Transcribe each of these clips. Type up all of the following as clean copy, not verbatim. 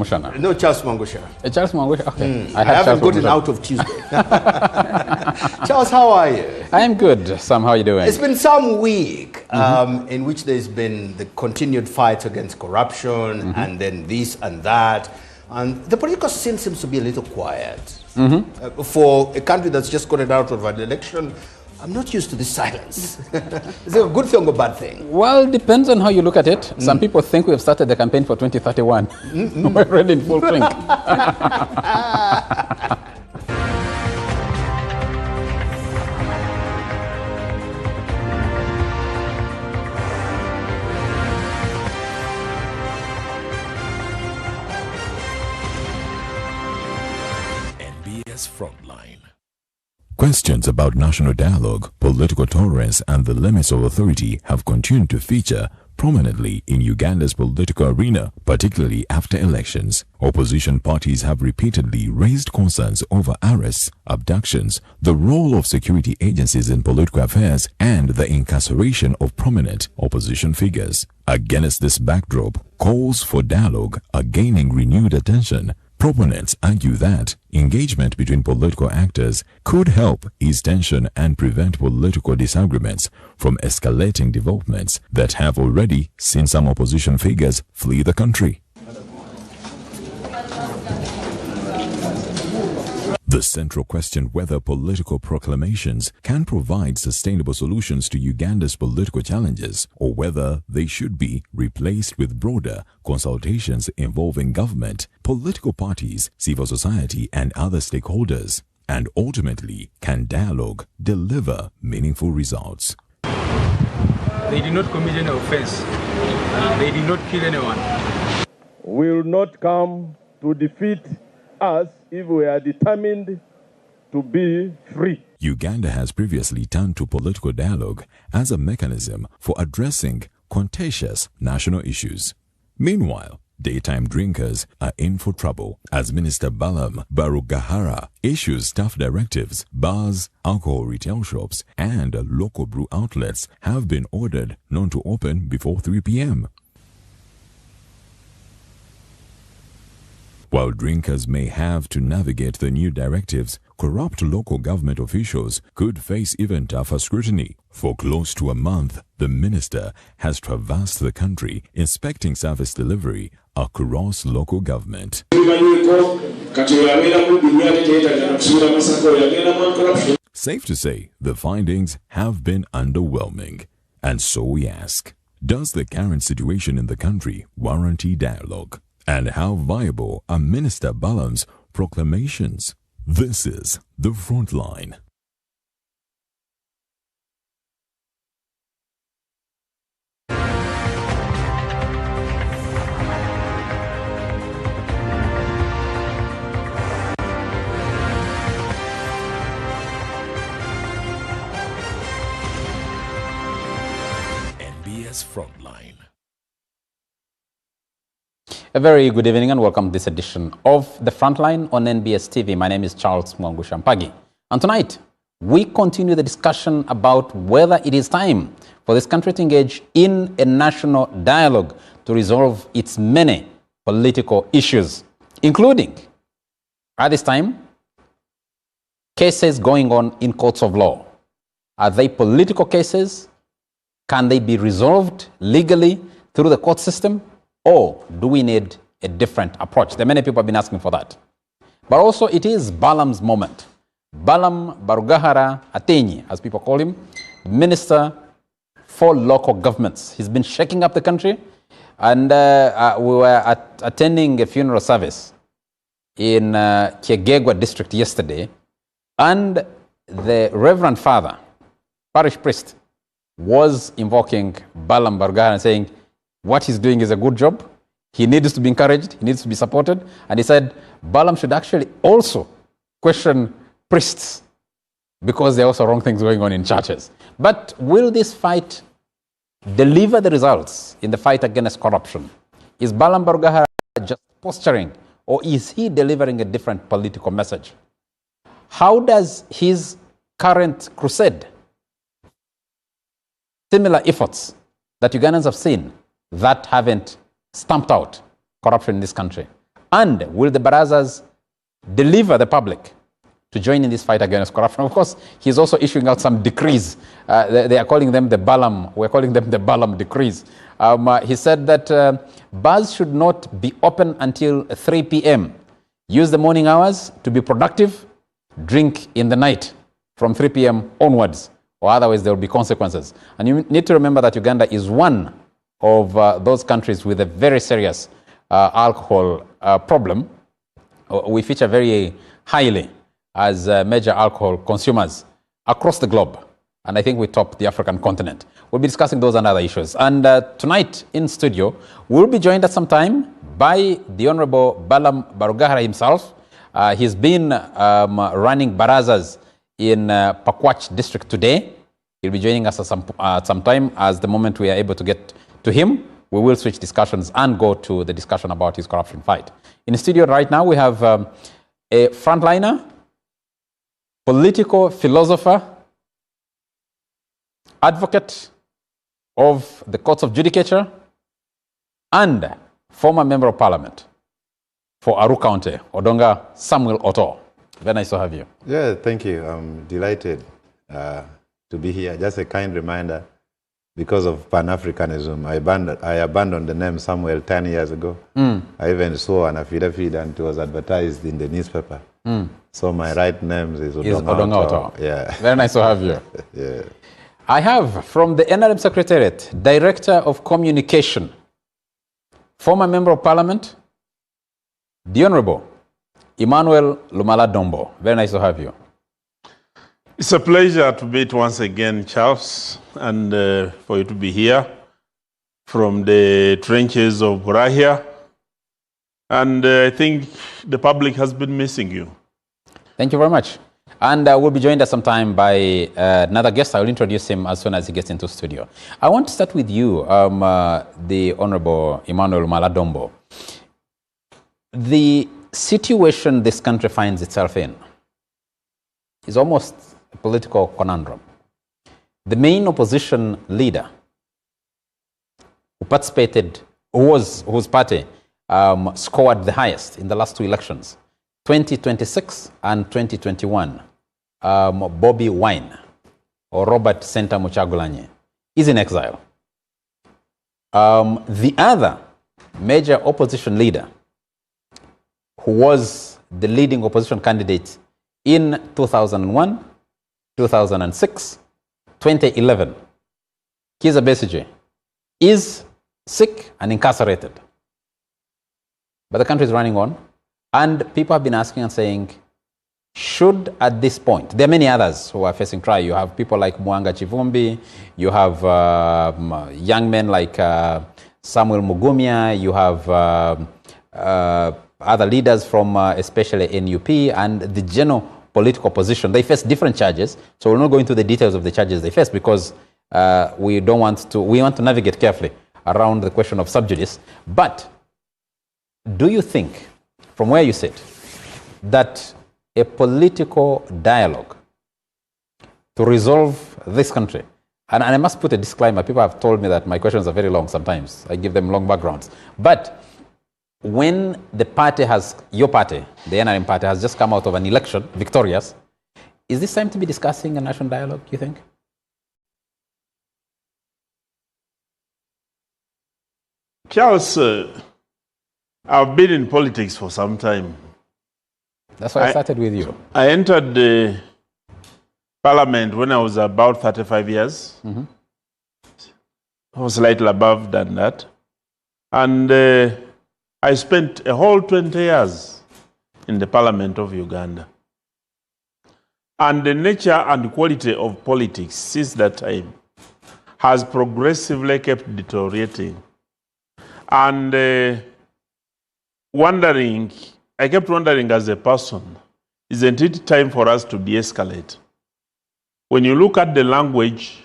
Mushana. No, Charles Mangusha. Charles Mangusha? Okay. I haven't gotten out of Tuesday. Charles, how are you? I am good. Sam, how are you doing? It's been some week in which there's been the continued fight against corruption and then this and that. And the political scene seems to be a little quiet. For a country that's just gotten out of an election, I'm not used to this silence. Is it a good thing or a bad thing? Well, it depends on how you look at it. Some people think we've started the campaign for 2031. We're already in full swing. NBS Frontline. Questions about national dialogue, political tolerance, and the limits of authority have continued to feature prominently in Uganda's political arena, particularly after elections. Opposition parties have repeatedly raised concerns over arrests, abductions, the role of security agencies in political affairs, and the incarceration of prominent opposition figures. Against this backdrop, calls for dialogue are gaining renewed attention. Proponents argue that engagement between political actors could help ease tension and prevent political disagreements from escalating developments that have already seen some opposition figures flee the country. The central question whether political proclamations can provide sustainable solutions to Uganda's political challenges or whether they should be replaced with broader consultations involving government, political parties, civil society, and other stakeholders. And ultimately, can dialogue deliver meaningful results? They did not commit any offense. They did not kill anyone. Will not come to defeat us if we are determined to be free. Uganda has previously turned to political dialogue as a mechanism for addressing contentious national issues. Meanwhile, daytime drinkers are in for trouble as Minister Balaam issues tough directives. Bars, alcohol retail shops, and local brew outlets have been ordered not to open before 3 p.m. While drinkers may have to navigate the new directives, corrupt local government officials could face even tougher scrutiny. For close to a month, the minister has traversed the country inspecting service delivery across local government. Safe to say, the findings have been underwhelming. And so we ask, does the current situation in the country warrant dialogue? And how viable are Minister Balaam's proclamations? This is the Frontline. NBS Frontline. A very good evening and welcome to this edition of The Frontline on NBS TV. My name is Charles Mwangusha. And tonight, we continue the discussion about whether it is time for this country to engage in a national dialogue to resolve its many political issues, including, at this time, cases going on in courts of law. Are they political cases? Can they be resolved legally through the court system? Or do we need a different approach? There are many people have been asking for that. But also it is Balaam's moment. Balaam Barugahara Atenyi, as people call him, Minister for Local Governments. He's been shaking up the country. And we were attending a funeral service in Kyegegwa district yesterday. And the Reverend Father, parish priest, was invoking Balaam Barugahara and saying, what he's doing is a good job. He needs to be encouraged. He needs to be supported. And he said Balaam should actually also question priests because there are also wrong things going on in churches. But will this fight deliver the results in the fight against corruption? Is Balaam Barugahara just posturing, or is he delivering a different political message? How does his current crusade, similar efforts that Ugandans have seen, that haven't stamped out corruption in this country? And will the barazas deliver the public to join in this fight against corruption? Of course, he's also issuing out some decrees. They are calling them the Balaam. We're calling them the Balaam decrees. He said that bars should not be open until 3 p.m. Use the morning hours to be productive. Drink in the night from 3 p.m. onwards, or otherwise there will be consequences. And you need to remember that Uganda is one of those countries with a very serious alcohol problem. We feature very highly as major alcohol consumers across the globe. And I think we top the African continent. We'll be discussing those and other issues. And tonight in studio, we'll be joined at some time by the Honorable Balaam Barugahara himself. He's been running barazas in Pakwach district today. He'll be joining us at some time. As the moment we are able to get to him, we will switch discussions and go to the discussion about his corruption fight. In the studio right now, we have a frontliner, political philosopher, advocate of the courts of judicature, and former member of parliament for Aru County, Odonga Samuel Otto. Very nice to have you. Yeah, thank you. I'm delighted to be here. Just a kind reminder, because of Pan-Africanism, I abandoned the name Samuel 10 years ago. I even saw an affidavit and it was advertised in the newspaper. So my right name is Odonga Otto. Yeah. Very nice to have you. Yeah. I have from the NRM Secretariat, Director of Communication, former Member of Parliament, the Honorable Emmanuel Lumala Dombo. Very nice to have you. It's a pleasure to meet once again, Charles, and for you to be here from the trenches of Burahia. And I think the public has been missing you. Thank you very much. And we'll be joined at some time by another guest. I will introduce him as soon as he gets into studio. I want to start with you, the Honorable Emmanuel Maladombo. The situation this country finds itself in is almost a political conundrum. The main opposition leader who participated, whose party scored the highest in the last two elections, 2026 and 2021, Bobby Wine, or Robert Senta Muchagulanyi, is in exile. The other major opposition leader, who was the leading opposition candidate in 2001, 2006, 2011, Kizza Besigye, is sick and incarcerated. But the country is running on, and people have been asking and saying, should at this point, there are many others who are facing trial. You have people like Mwanga Chivumbi, you have young men like Samuel Mugumya, you have other leaders from especially NUP and the general political opposition. They face different charges, so we'll not go into the details of the charges they face because we want to navigate carefully around the question of sub judice. But do you think, from where you sit, that a political dialogue to resolve this country, and I must put a disclaimer, people have told me that my questions are very long sometimes, I give them long backgrounds, but when the party your party, the NRM party, has just come out of an election, victorious, is this time to be discussing a national dialogue, you think? Charles, I've been in politics for some time. That's why I started with you. I entered the parliament when I was about 35 years. I was slightly above than that. And I spent a whole 20 years in the parliament of Uganda. And the nature and quality of politics since that time has progressively kept deteriorating. And I kept wondering as a person, isn't it time for us to de-escalate? When you look at the language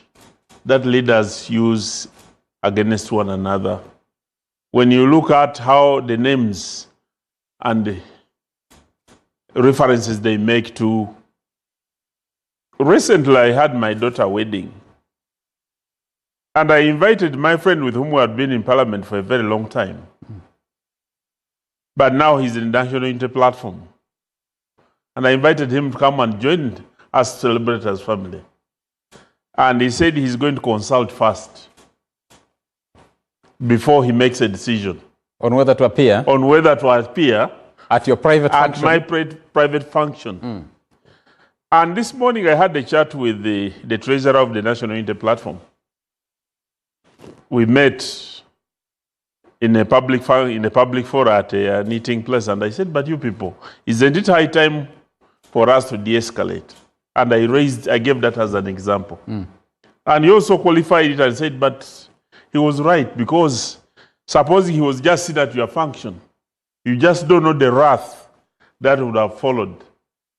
that leaders use against one another, when you look at how the names and the references they make to... Recently, I had my daughter's wedding. And I invited my friend with whom we had been in parliament for a very long time. But now he's in the national unity platform. And I invited him to come and join us to celebrate as family. And he said he's going to consult first before he makes a decision. On whether to appear? On whether to appear. At your private function? At my private function. And this morning I had a chat with the treasurer of the National Unity Platform. We met in a public forum at an eating place, and I said, but you people, isn't it high time for us to de-escalate? And I gave that as an example. And he also qualified it and said, but he was right, because supposing he was just sitting at your function, you just don't know the wrath that would have followed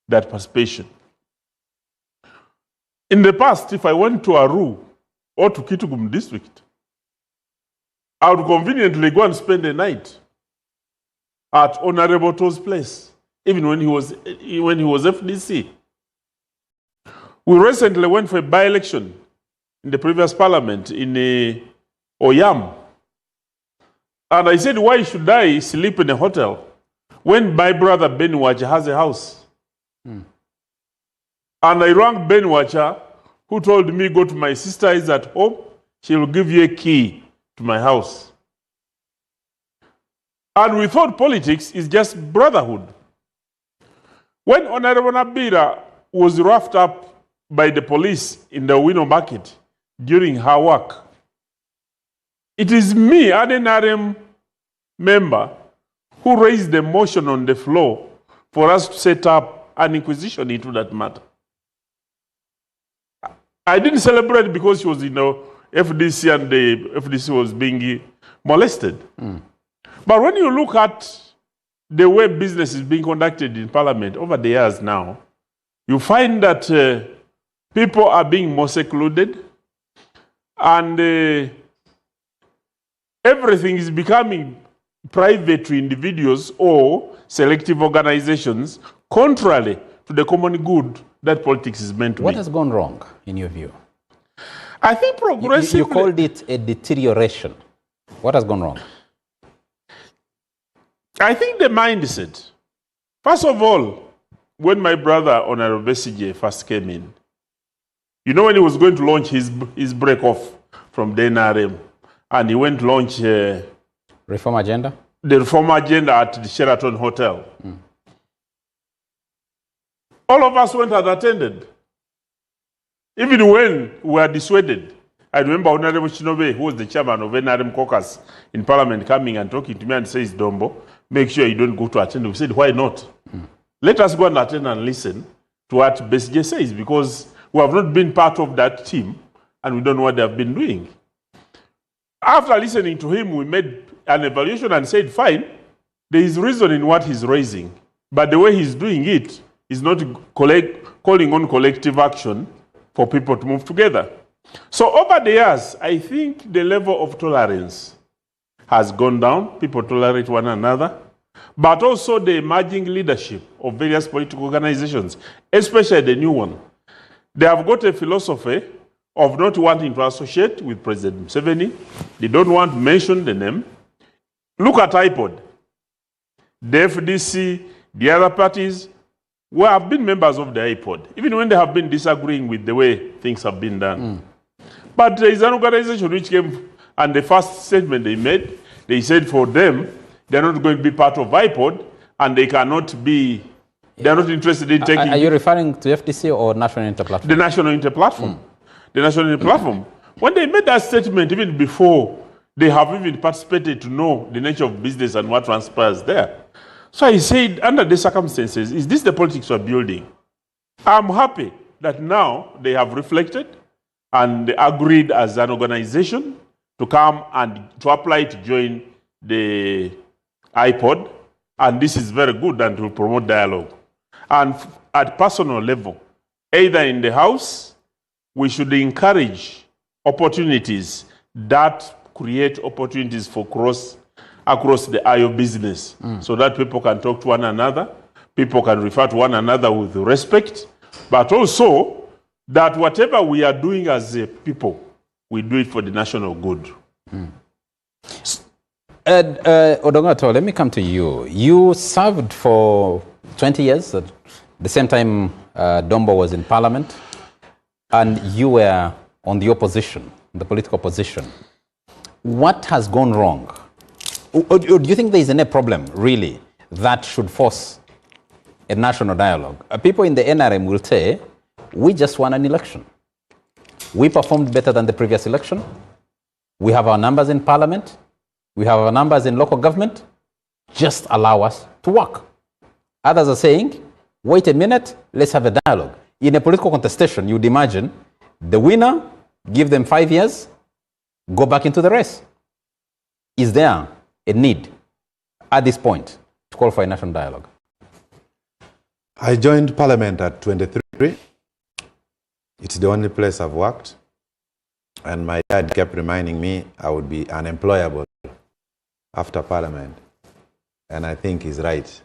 that participation. In the past, if I went to Aru or to Kitgum district, I would conveniently go and spend the night at Honorable To's place, even when he was FDC. We recently went for a by-election in the previous parliament in Oyam. And I said, why should I sleep in a hotel when my brother Ben Wacha has a house? And I rang Ben Wacha, who told me, go to my sister is at home, she will give you a key to my house. And we thought politics is just brotherhood. When Honorable Nabira was roughed up by the police in the Owino market during her work, it is me, an NRM member, who raised the motion on the floor for us to set up an inquisition into that matter. I didn't celebrate because she was in the FDC and the FDC was being molested. But when you look at the way business is being conducted in Parliament over the years now, you find that people are being more secluded, and everything is becoming private to individuals or selective organizations, contrary to the common good that politics is meant to be. What has gone wrong, in your view? I think progressively... You called it a deterioration. What has gone wrong? I think the mindset. First of all, when my brother, Honorable Besije, first came in, you know, when he was going to launch his break off from the NRM, and he went to launch... Reform agenda? The reform agenda at the Sheraton Hotel. All of us went and attended. Even when we were dissuaded. I remember Honorable Shinobe, who was the chairman of NRM caucus in Parliament, coming and talking to me and says, Dombo, make sure you don't go to attend. We said, why not? Let us go and attend and listen to what Besije says, because we have not been part of that team and we don't know what they have been doing. After listening to him, we made an evaluation and said, fine, there is reason in what he's raising, but the way he's doing it is not calling on collective action for people to move together. So over the years, I think the level of tolerance has gone down. People tolerate one another, but also the emerging leadership of various political organizations, especially the new one. They have got a philosophy of not wanting to associate with President Museveni. They don't want to mention the name. Look at iPod. The FDC, the other parties, have been members of the iPod, even when they have been disagreeing with the way things have been done. But there is an organization which came, and the first statement they made, they said for them, they're not going to be part of iPod, and they cannot be, they're not interested in taking... Are you referring to FDC or National Unity Platform? The National Unity Platform. The National Unity Platform. When they made that statement, even before they have even participated to know the nature of business and what transpires there. So I said, under the circumstances, is this the politics we're building? I'm happy that now they have reflected and agreed as an organization to come and to apply to join the iPod. And this is very good and will promote dialogue. And at personal level, either in the House, we should encourage opportunities that create opportunities for across the IO business, so that people can talk to one another, people can refer to one another with respect, but also that whatever we are doing as a people, we do it for the national good. Odongato, let me come to you. You served for 20 years at the same time Dombo was in parliament, and you were on the opposition, the political opposition. What has gone wrong? Or do you think there is any problem, really, that should force a national dialogue? People in the NRM will say, we just won an election. We performed better than the previous election. We have our numbers in parliament. We have our numbers in local government. Just allow us to work. Others are saying, wait a minute, let's have a dialogue. In a political contestation, you'd imagine the winner, give them 5 years, go back into the race. Is there a need at this point to call for a national dialogue? I joined parliament at 23. It's the only place I've worked. And my dad kept reminding me I would be unemployable after parliament. And I think he's right.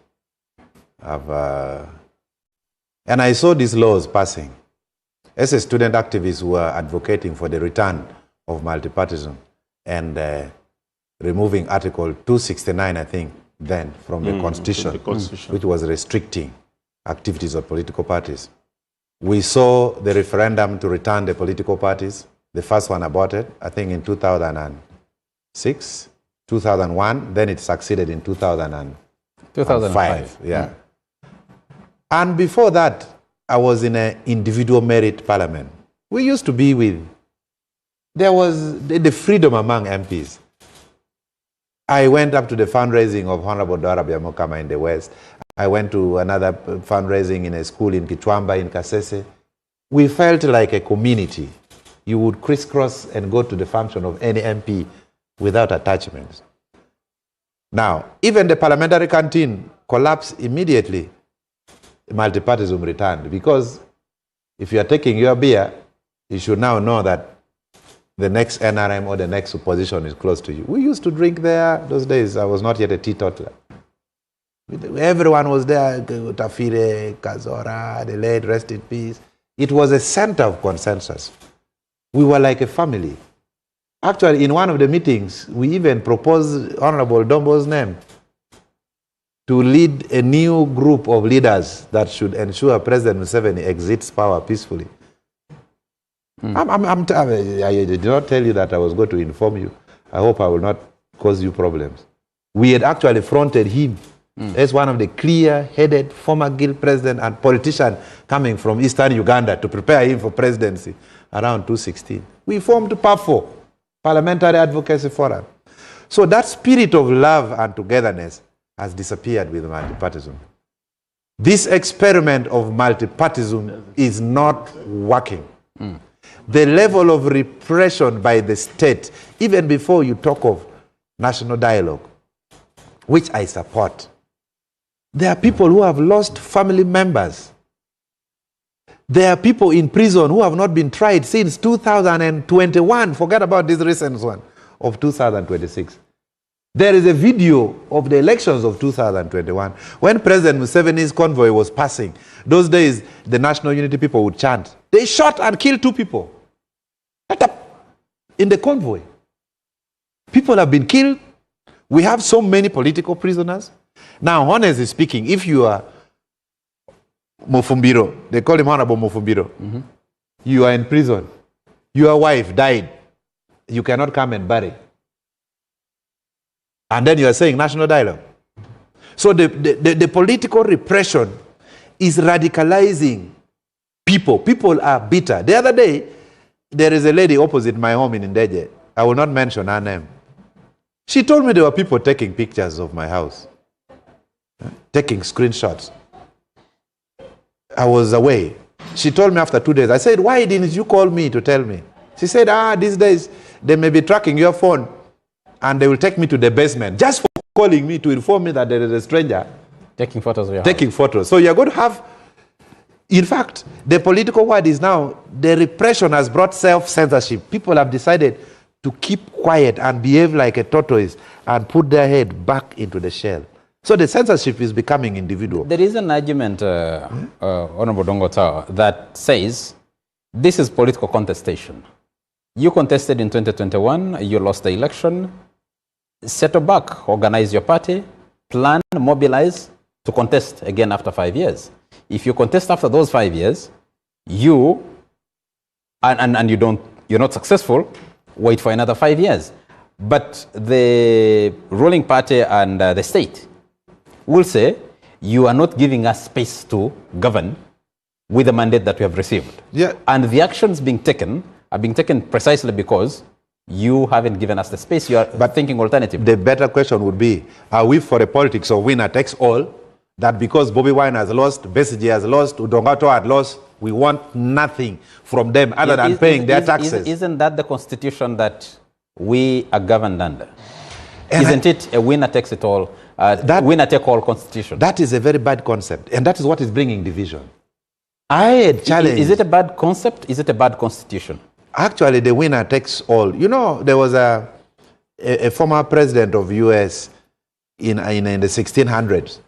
And I saw these laws passing. As a student activist, we were advocating for the return of multipartism and removing Article 269, I think, then from the Constitution, which was restricting activities of political parties. We saw the referendum to return the political parties. The first one aborted, I think, in 2006, 2001. Then it succeeded in 2005. Yeah. And before that, I was in an individual merit parliament. We used to be with, there was the freedom among MPs. I went up to the fundraising of Honorable Dora Biamokama in the West. I went to another fundraising in a school in Kichwamba in Kasese. We felt like a community. You would crisscross and go to the function of any MP without attachments. Now, even the parliamentary canteen collapsed immediately. Multipartism returned, because if you are taking your beer, you should now know that the next NRM or the next opposition is close to you. We used to drink there those days. I was not yet a teetotaler. Everyone was there. Tafire, Kazora, the late, rest in peace. It was a center of consensus. We were like a family. Actually, in one of the meetings, we even proposed Honorable Dombo's name to lead a new group of leaders that should ensure President Museveni exits power peacefully. I did not tell you that I was going to inform you. I hope I will not cause you problems. We had actually fronted him as one of the clear-headed former guild president and politician coming from eastern Uganda to prepare him for presidency around 2016. We formed PAFO, Parliamentary Advocacy Forum. So that spirit of love and togetherness has disappeared with multipartism. This experiment of multipartism is not working. The level of repression by the state, even before you talk of national dialogue, which I support, there are people who have lost family members. There are people in prison who have not been tried since 2021. Forget about this recent one of 2026. There is a video of the elections of 2021 when President Museveni's convoy was passing. Those days, the National Unity people would chant. They shot and killed 2 people in the convoy. People have been killed. We have so many political prisoners. Now, honestly speaking, if you are Mufumbiro, they call him Honorable Mufumbiro, you are in prison, your wife died, you cannot come and bury. And then you are saying national dialogue. So the political repression is radicalizing people. People are bitter. The other day, there is a lady opposite my home in Ndeje. I will not mention her name. She told me there were people taking pictures of my house, taking screenshots. I was away. She told me after 2 days. I said, why didn't you call me to tell me? She said, these days, they may be tracking your phone and they will take me to the basement just for calling me to inform me that there is a stranger taking photos of your taking house. Photos. So you're going to have, in fact, the political word is now, the repression has brought self-censorship. People have decided to keep quiet and behave like a tortoise and put their head back into the shell. So the censorship is becoming individual. There is an argument, Honorable Dongota, that says this is political contestation. You contested in 2021, you lost the election. settle back, organize your party, plan, mobilize to contest again after 5 years. If you contest after those 5 years, you're not successful, wait for another 5 years. But the ruling party and the state will say, you are not giving us space to govern with the mandate that we have received. Yeah. And the actions being taken are being taken precisely because you haven't given us the space. You are thinking alternative. The better question would be, are we for a politics of winner takes all? That because Bobby Wine has lost, Besigye has lost, Udongato had lost, we want nothing from them other than paying their taxes. Isn't that the constitution that we are governed under? Isn't it a winner takes it all, winner take all constitution? That is a very bad concept, and that is what is bringing division. I had challenged. Is it a bad concept? Is it a bad constitution? Actually, the winner takes all. You know, there was a former president of US in the 1600s.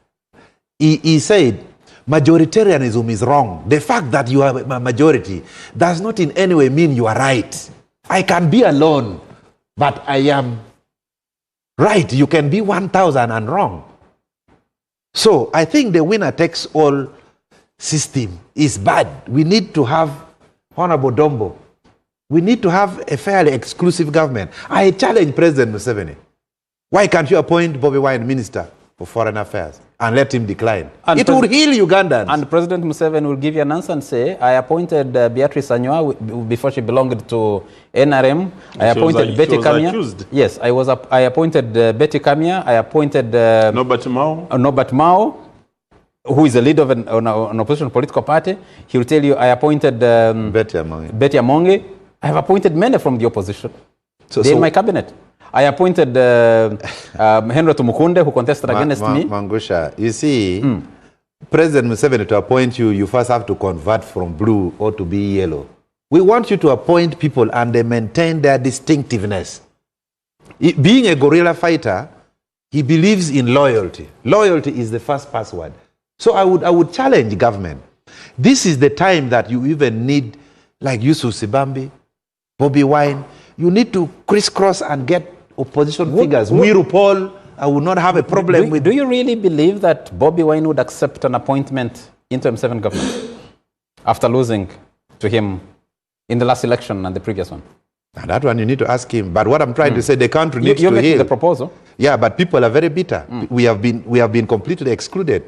He said, majoritarianism is wrong. The fact that you are a majority does not in any way mean you are right. I can be alone, but I am right. You can be 1,000 and wrong. So I think the winner takes all system is bad. We need to have Honorable Dombo. We need to have a fairly exclusive government. I challenge President Museveni. Why can't you appoint Bobby Wine Minister for Foreign Affairs and let him decline? And it will heal Ugandans. And President Museveni will give you an answer and say, I appointed Beatrice Anywa before she belonged to NRM. I appointed Betty Kamya. Yes, I appointed Betty Kamya. I appointed Norbert Mao, who is the leader of an opposition political party. He will tell you, I appointed Betty Amongi. I have appointed many from the opposition. They're in my cabinet. I appointed Henry Tumukunde, who contested against me. Mangusha, you see, President Museveni, to appoint you, you first have to convert from blue or to be yellow. We want you to appoint people and they maintain their distinctiveness. Being a guerrilla fighter, he believes in loyalty. Loyalty is the first password. So I would challenge government. This is the time that you even need, like Yusuf Sibambi, Bobby Wine, you need to crisscross and get opposition figures. Mwiru Paul, I would not have a problem with. Do you really believe that Bobby Wine would accept an appointment into M7 government after losing to him in the last election and the previous one? Now that one you need to ask him. But what I'm trying to say, the country needs to heal. You're making the proposal. Yeah, but people are very bitter. We have been completely excluded.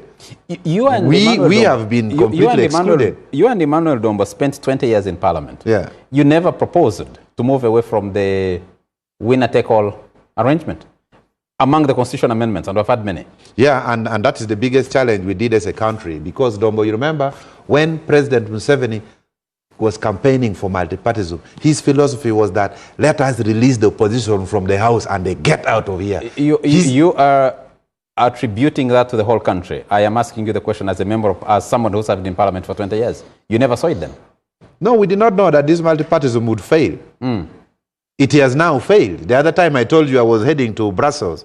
We have been completely excluded. You and Emmanuel Dombo spent 20 years in Parliament. Yeah. You never proposed to move away from the winner-take-all arrangement among the constitutional amendments, and we've had many. Yeah, and that is the biggest challenge we did as a country. Because, Dombo, you remember when President Museveni was campaigning for multipartyism, his philosophy was that let us release the opposition from the house and they get out of here. You are attributing that to the whole country. I am asking you the question as someone who served in Parliament for 20 years. You never saw it then? No, we did not know that this multipartyism would fail. It has now failed. The other time I told you I was heading to Brussels.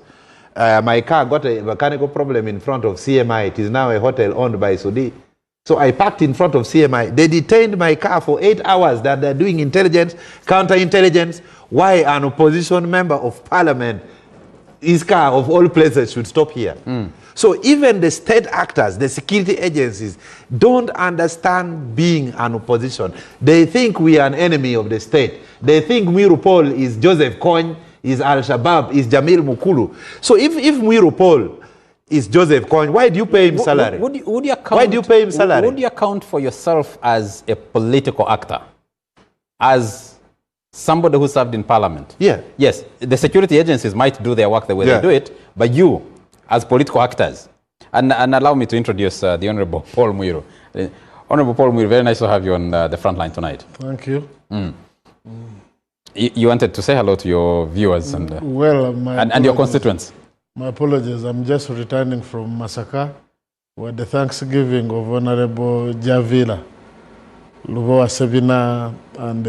My car got a mechanical problem in front of CMI. It is now a hotel owned by Sudi. So I parked in front of CMI. They detained my car for 8 hours that they're doing intelligence, counterintelligence. Why an opposition member of parliament, his car of all places, should stop here. So even the state actors, the security agencies, don't understand being an opposition. They think we are an enemy of the state. They think Mwiru Paul is Joseph Kony, is Al-Shabaab, is Jamil Mukulu. So if Mwiru Paul is Joseph Kony, why do you pay him salary? Why do you pay him salary? Would you account for yourself as a political actor? As somebody who served in Parliament? Yeah. Yes, the security agencies might do their work the way they do it, but you, as political actors, and allow me to introduce the Honorable Paul Mwiru. Honorable Paul Mwiru, very nice to have you on the front line tonight. Thank you. You wanted to say hello to your viewers and your constituents. My apologies. I'm just returning from Masaka, where the Thanksgiving of Honorable Javila, Luvoa Sevina, and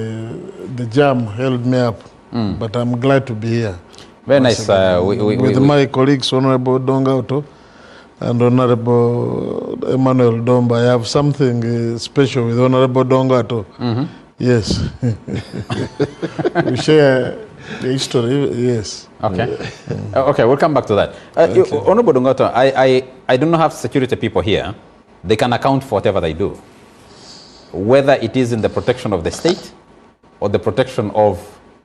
the jam held me up. But I'm glad to be here. Very nice. With my colleagues, Honorable Dongauto and Honorable Emmanuel Domba. I have something special with Honorable Dongauto. Yes. We share The history, yes. Okay. Okay, we'll come back to that. Honorable Dungoto, I do not have security people here. They can account for whatever they do, whether it is in the protection of the state or the protection of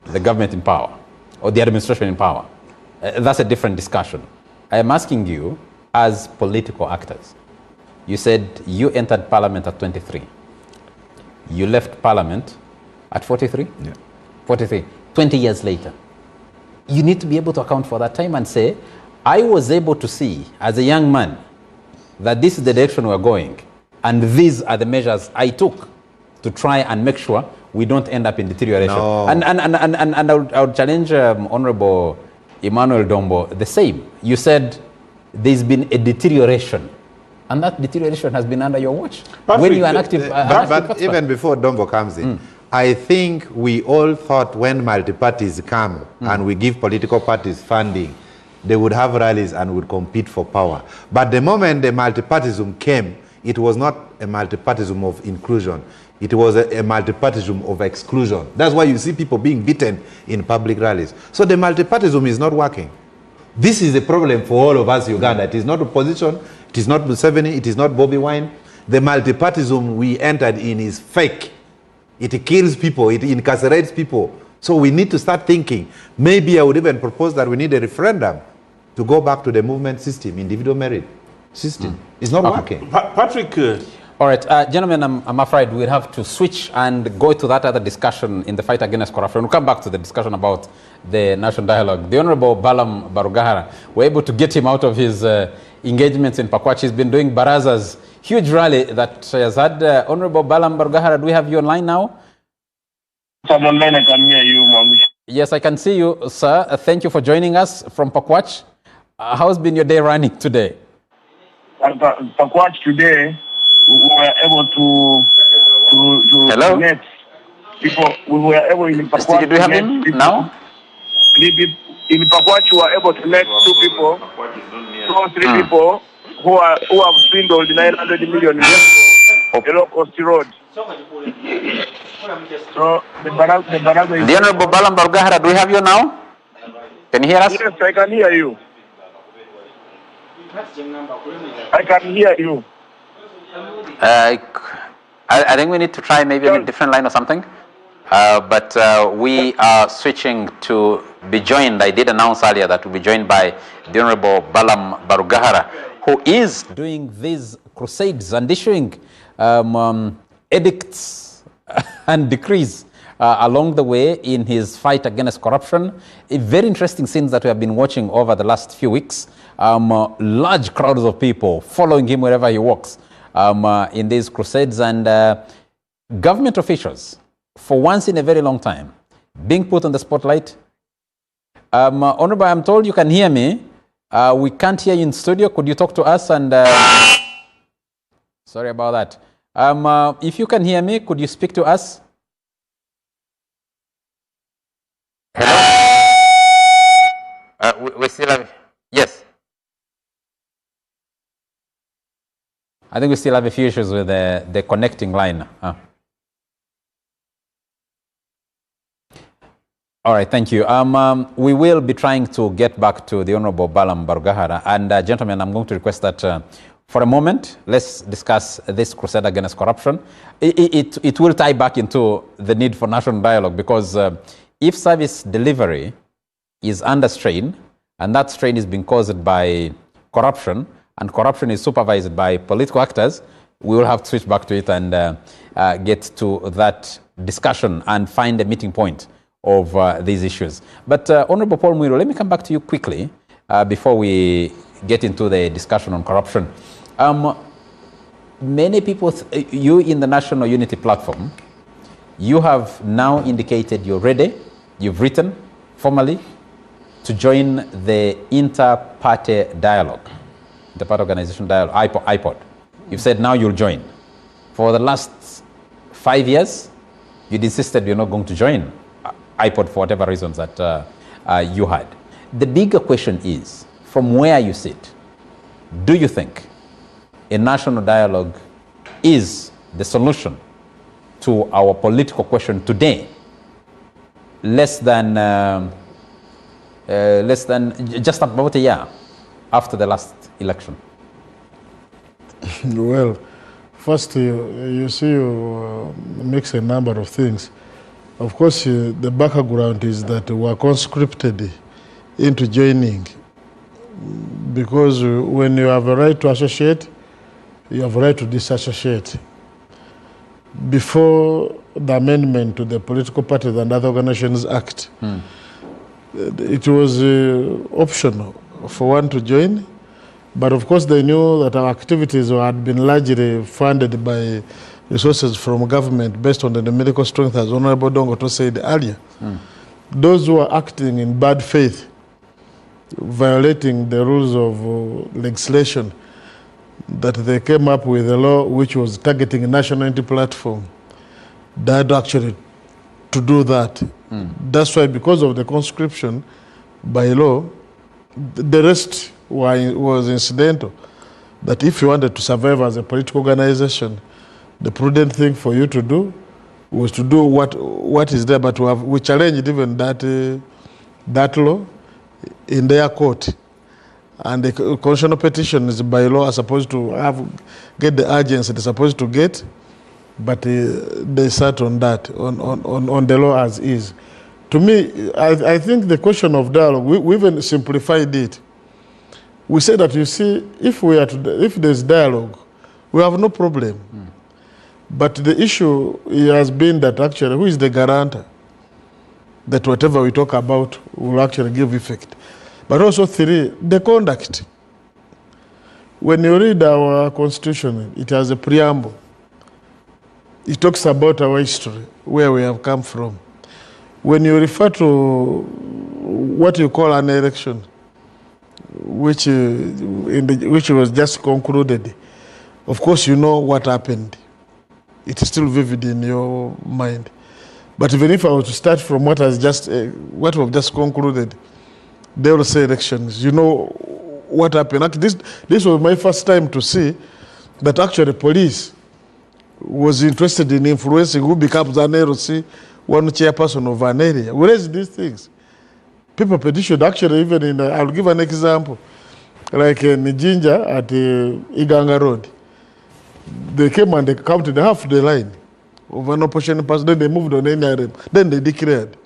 the government in power or the administration in power. That's a different discussion. I am asking you, as political actors, you said you entered parliament at 23. You left parliament at 43? Yeah. 43. 20 years later. You need to be able to account for that time and say, I was able to see as a young man that this is the direction we're going, and these are the measures I took to try and make sure we don't end up in deterioration. No. And I would challenge Honorable Emmanuel Dombo the same. You said there's been a deterioration, and that deterioration has been under your watch. Patrick, when you are an active, but even before Dombo comes in, I think we all thought when multi-parties come and we give political parties funding, they would have rallies and would compete for power. But the moment the multi-partism came, it was not a multi-partism of inclusion. It was a multi-partism of exclusion. That's why you see people being beaten in public rallies. So the multi-partism is not working. This is a problem for all of us, Uganda. It is not opposition. It is not Museveni. It is not Bobby Wine. The multi-partism we entered in is fake. It kills people. It incarcerates people. So we need to start thinking. Maybe I would even propose that we need a referendum to go back to the movement system, individual merit system. It's not working. Patrick. All right, gentlemen, I'm afraid we'll have to switch and go to that other discussion in the fight against corruption. We'll come back to the discussion about the national dialogue. The Honorable Balaam Barugahara, we're able to get him out of his engagements in Pakwach. He's been doing Baraza's huge rally that has had. Honorable Balaam Barugahara, do we have you online now? I'm online, I can hear you, Mami. Yes, I can see you, sir. Thank you for joining us from Pakwach. How's been your day running today? Pakwach today, we were able to Hello? connect people. We were able in Pakwach. Do you have him now? In Pakwach, we were able to connect two people, three people who have swindled 900 million in the low-cost road. So the Honorable Balaam Barugahara, do we have you now? Can you hear us? Yes, I can hear you. I can hear you. I think we need to try maybe a different line or something. But we are switching to be joined. I did announce earlier that we'll be joined by the Honorable Balaam Barugahara, who is doing these crusades and issuing edicts and decrees along the way in his fight against corruption. A very interesting scenes that we have been watching over the last few weeks. Large crowds of people following him wherever he walks in these crusades, and government officials, for once in a very long time, being put on the spotlight. Honorable, I'm told you can hear me. We can't hear you in studio. Could you talk to us? And sorry about that. If you can hear me, could you speak to us? Hello? We still have... Yes. I think we still have a few issues with the connecting line. All right, thank you. We will be trying to get back to the Honorable Balaam Barugahara. And gentlemen, I'm going to request that for a moment, let's discuss this crusade against corruption. It will tie back into the need for national dialogue, because if service delivery is under strain, and that strain is being caused by corruption, and corruption is supervised by political actors, we will have to switch back to it and get to that discussion and find a meeting point of these issues. But Honorable Paul Muiro, let me come back to you quickly before we get into the discussion on corruption. Many people, you in the National Unity Platform, you have now indicated you're ready, you've written formally to join the inter-party dialogue, inter-party organization dialogue, IPOD. You've said now you'll join. For the last 5 years, you'd insisted you're not going to join IPOD for whatever reasons that you had. The bigger question is, from where you sit, do you think a national dialogue is the solution to our political question today? less than just about a year after the last election? Well, first, you see, you mix a number of things. Of course, the background is that we are conscripted into joining, because when you have a right to associate, you have a right to disassociate. Before the amendment to the Political Parties and Other Organizations Act, it was optional for one to join, but of course they knew that our activities had been largely funded by resources from government based on the numerical strength, as Honorable Dongoto said earlier. Those who are acting in bad faith, violating the rules of legislation, that they came up with a law which was targeting a national unity platform, they had actually to do that. That's why, because of the conscription by law, the rest was incidental. That if you wanted to survive as a political organization, the prudent thing for you to do was to do what is there, but we challenged even that law in their court. And the constitutional petitions by law are supposed to get the urgency they're supposed to get, but they sat on that, on the law as is. To me, I think the question of dialogue, we even simplified it. We say that, you see, if there's dialogue, we have no problem. But the issue has been that actually, who is the guarantor that whatever we talk about will actually give effect? But also, three, the conduct. When you read our constitution, it has a preamble. It talks about our history, where we have come from. When you refer to what you call an election, which was just concluded, of course you know what happened. It is still vivid in your mind. But even if I were to start from what we've just concluded, they will say elections. You know what happened. Actually, this was my first time to see that actually police was interested in influencing who becomes an LC, one chairperson of an area. We raised these things. People petitioned, actually, even in, I'll give an example, like in Jinja at Iganga Road. They came and they counted half the line of an opposition person, then they moved on NRM, then they declared.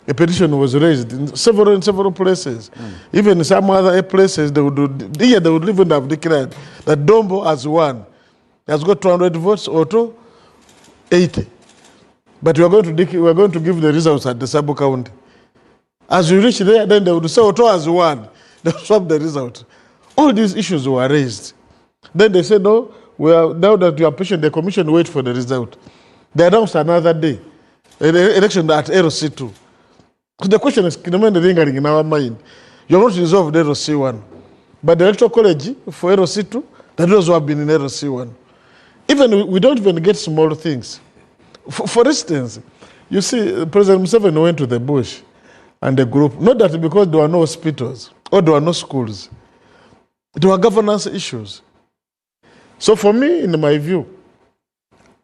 A petition was raised in several places. Even in some other places, they would even have declared that Dombo has won. He has got 200 votes, Otto 80. But we are going to give the results at the sub-county. As you reach there, then they would say Otto has won. They swap the result. All these issues were raised. Then they said, no, now that you are patient, the commission wait for the result. They announced another day, an election at LC2. So the question is lingering in our mind. You have not resolved LC1. But the electoral college for LC2, that those who have been in LC1. Even we don't even get small things. For instance, you see, President Museveni went to the bush and the group, not that because there were no hospitals or there were no schools, there were governance issues. So for me, in my view,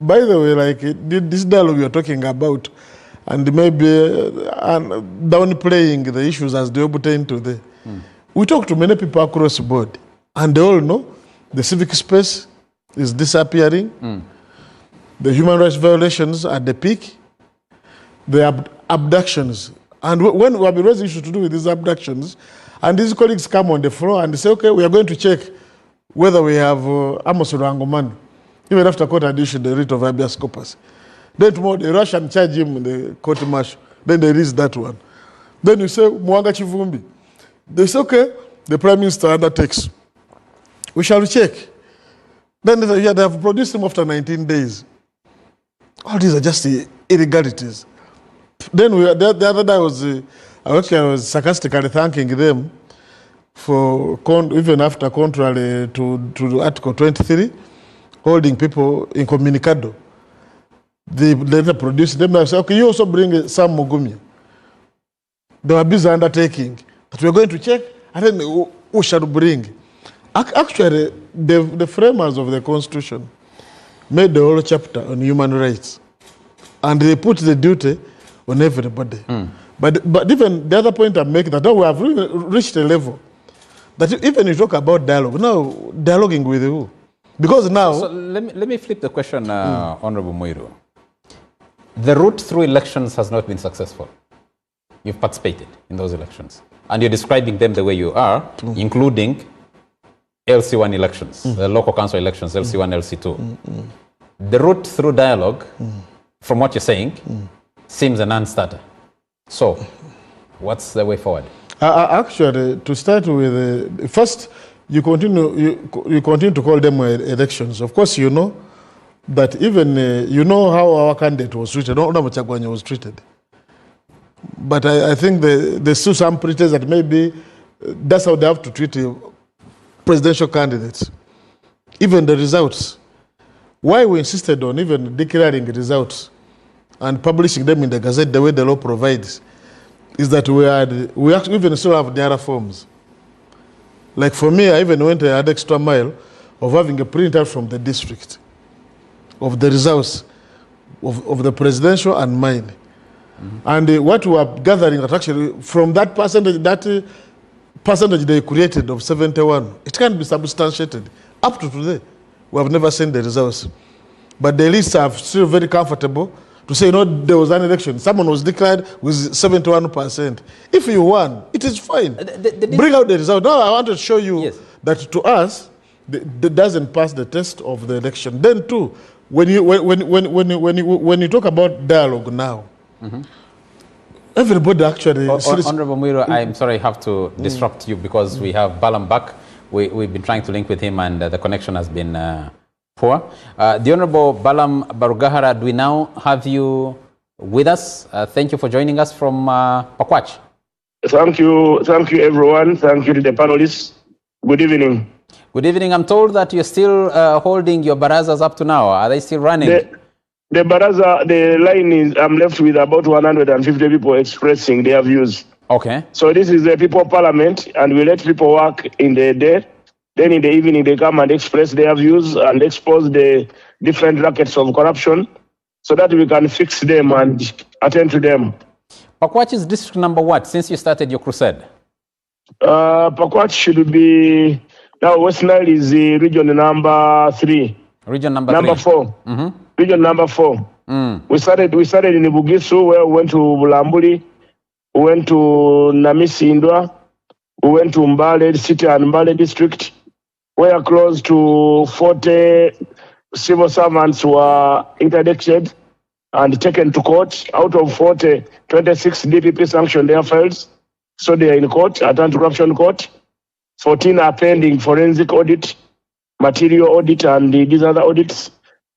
by the way, like this dialogue you're talking about, and maybe downplaying the issues as they obtain today, we talk to many people across the board, and they all know the civic space is disappearing, the human rights violations at the peak, the abductions. And when we have been raising issues to do with these abductions, and these colleagues come on the floor and they say, okay, we are going to check whether we have Amos Rangomani, even after court had issued the writ of habeas corpus. Then tomorrow they rush and charge him in the court martial. Then they release that one. Then you say, Mwanga Chivumbi. They say, okay, the Prime Minister undertakes. We shall check. Then they have produced him after 19 days. All these are just irregularities. Then the other day I was sarcastically thanking them for, even after contrary to Article 23, holding people incommunicado. They later produced them and said, okay, you also bring Sam Mugumya. They were busy undertaking, but we're going to check, and then who shall bring? Actually, the framers of the Constitution made the whole chapter on human rights. And they put the duty on everybody. But even the other point I'm making, that now we have really reached a level that even you talk about dialogue, now dialoguing with who? Because now... So let me flip the question, Honorable Muiru. The route through elections has not been successful. You've participated in those elections. And you're describing them the way you are, including LC1 elections, the local council elections, LC1, LC2. The route through dialogue, from what you're saying, seems a non-starter. So, what's the way forward? Actually, to start with, first, you continue to call them elections. Of course, you know that even, you know how our candidate was treated, Honorable Chagwanya was treated. But I think there's still some pretense that maybe that's how they have to treat presidential candidates. Even the results. Why we insisted on even declaring the results and publishing them in the Gazette the way the law provides is that we actually even still have the other forms. Like for me, I even went an extra mile of having a printout from the district of the results of the presidential and mine. And what we are gathering that actually from that percentage they created of 71, it can be substantiated. Up to today, we have never seen the results. But the lists are still very comfortable to say, there was an election. Someone was declared with 71%. If you won, it is fine. Bring out the result. Now I want to show you that to us, that doesn't pass the test of the election. Then too, when you talk about dialogue now, everybody actually... Honorable Muiru, I'm sorry I have to disrupt you because we have Balaam back. We've been trying to link with him and the connection has been poor. The Honorable Balaam Barugahara, do we now have you with us? Thank you for joining us from Pakwach. Thank you everyone. Thank you to the panelists. Good evening. Good evening. I'm told that you're still holding your barazas up to now. Are they still running? The baraza, the line is, I'm left with about 150 people expressing their views. Okay. So this is the people parliament, and we let people work in the day. Then in the evening, they come and express their views and expose the different rackets of corruption so that we can fix them and attend to them. Pakwach is district number what, since you started your crusade? Pakwach should be, now West Nile is the region number 3. Region number 4. Region number 4. We started in Bugisu, where we went to Bulambuli, we went to Namisindwa, we went to Mbale City and Mbale district, where close to 40 civil servants were interdicted and taken to court. Out of 40, 26 DPP sanctioned their files, so they are in court, at anti-corruption court. 14 are pending forensic audit, material audit, and these other audits.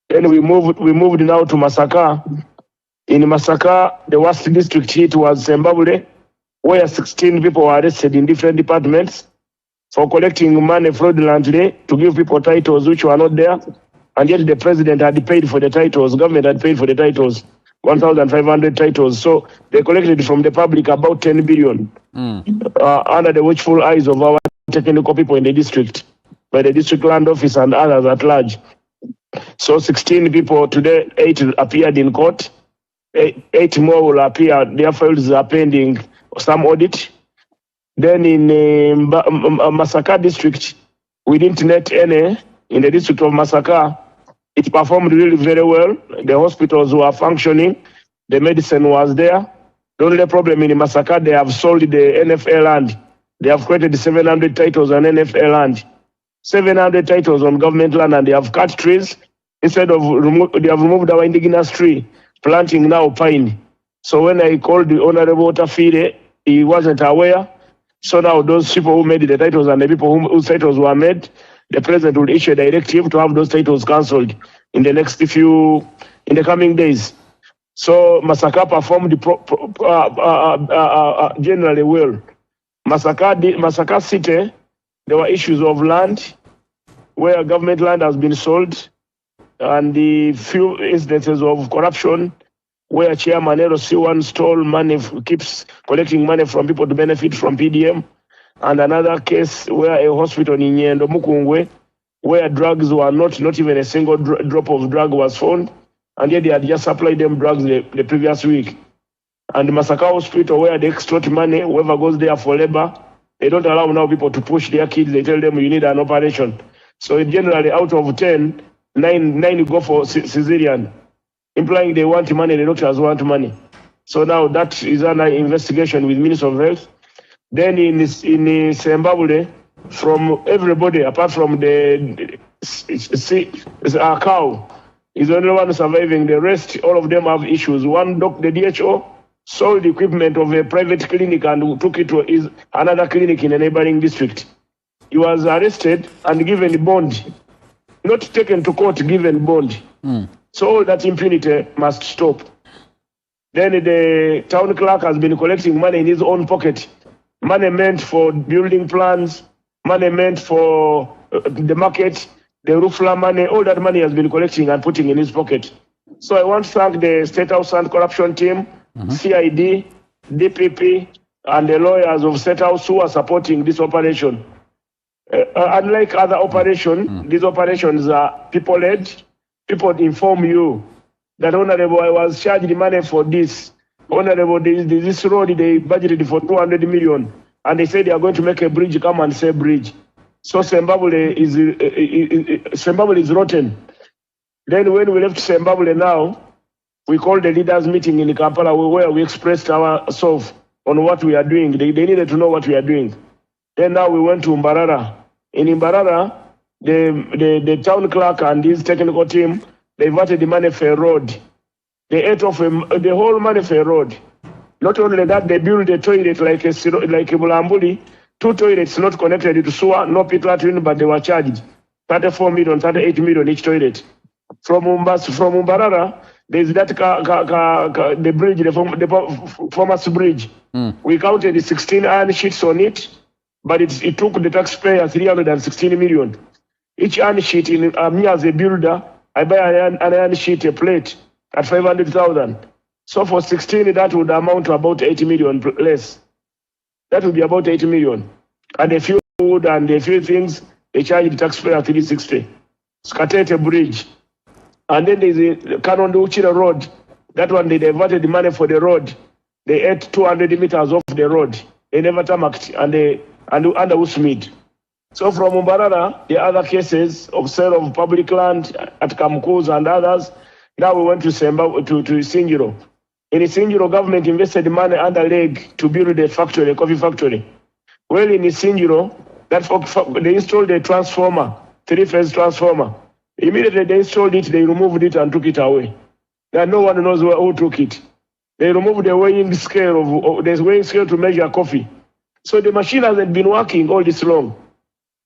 Then we moved now to Masaka. In Masaka, the worst district hit was Zimbabwe, where 16 people were arrested in different departments for collecting money fraudulently to give people titles which were not there. And yet the president had paid for the titles, government had paid for the titles, 1,500 titles. So they collected from the public about 10 billion under the watchful eyes of our technical people in the district, by the district land office and others at large. So 16 people today, 8 appeared in court. 8 more will appear. Their files are pending some audit. Then in Masaka district, we didn't net any. In the district of Masaka, it performed really very well. The hospitals were functioning. The medicine was there. The only problem in Masaka, they have sold the NFL land. They have created 700 titles on NFL land. 700 titles on government land, and they have cut trees. Instead of, they have removed our indigenous tree, planting now pine. So when I called the Honorable Tafire, he wasn't aware. So now those people who made the titles and the people whose titles were made, the president will issue a directive to have those titles cancelled in the coming days. So Masaka performed generally well. Masaka City, there were issues of land where government land has been sold, and the few instances of corruption where Chairman LC1 stole money, keeps collecting money from people to benefit from PDM, and another case where a hospital in Nyendo Mukungwe, where drugs were not even a single drop of drug was found, and yet they had just supplied them drugs the previous week. and Masaka Hospital where they extort money, whoever goes there for labor, they don't allow now people to push their kids. They tell them you need an operation. So generally out of 10, 9 go for cesarean, implying they want money, the doctors want money. So now that is under investigation with Minister of Health. Then in Zimbabwe, from everybody, apart from the cow, is the only one surviving. The rest, all of them have issues. One doctor, the DHO, sold the equipment of a private clinic and took it to another clinic in a neighboring district. He was arrested and given bond, not taken to court, given bond. So all that impunity must stop. Then the town clerk has been collecting money in his own pocket. Money meant for building plans, money meant for the market, the roofler money, all that money has been collecting and putting in his pocket. So I want to thank the State House Anti-Corruption team, CID, DPP, and the lawyers of State House who are supporting this operation. Unlike other operations, these operations are people-led. People inform you that, Honorable, I was charged the money for this. Honorable, this road, they budgeted for 200 million. And they said they are going to make a bridge, come and say bridge. So Zimbabwe is rotten. Then when we left Zimbabwe now, we called the leaders meeting in Kampala where we expressed ourselves on what we are doing. They needed to know what we are doing. Then now we went to Mbarara. In Mbarara, the town clerk and his technical team, they diverted the money for a road. They ate off the whole money for a road. Not only that, they built a toilet like a Bulambuli, 2 toilets not connected to sewer, no pit latrine, but they were charged 34 million, 38 million each toilet. From Mbarara, there's that the bridge, the Thomas Bridge. We counted 16 iron sheets on it, but it took the taxpayer 316 million. Each iron sheet, me as a builder, I buy an iron sheet, a plate, at 500,000. So for 16, that would amount to about 80 million less. That would be about 80 million. And a few food and a few things, they charge the taxpayer 360. Skatete Bridge. And then there's a Kanondo Uchira Road. That one, they diverted the money for the road. They ate 200 meters off the road. They never tarmacked and under Usmid. So from Mbarara, the other cases of sale of public land at Kamkuz and others, now we went to Singiro. In Singiro, government invested money under leg to build a factory, a coffee factory. Well, in Singiro, they installed a transformer, 3-phase transformer. Immediately they installed it, they removed it and took it away. Now no one knows who took it. They removed the weighing scale to measure coffee. So the machine hasn't been working all this long.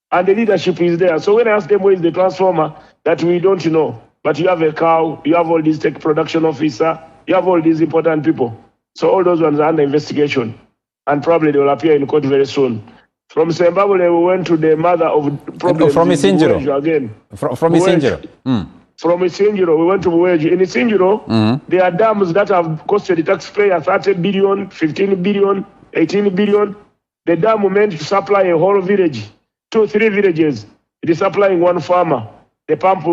And the leadership is there. So when I ask them where is the transformer, that we don't know. But you have a cow, you have all these tech production officer, you have all these important people. So all those ones are under investigation. And probably they will appear in court very soon. From Zimbabwe, we went to the mother of problems. From Isingiro again. From Isingiro. From Isingiro, we went to Buweji. In Isingiro, there are dams that have costed the taxpayer 30 billion, 15 billion, 18 billion. The dam meant to supply a whole village, 2-3 villages. It is supplying one farmer. The pump,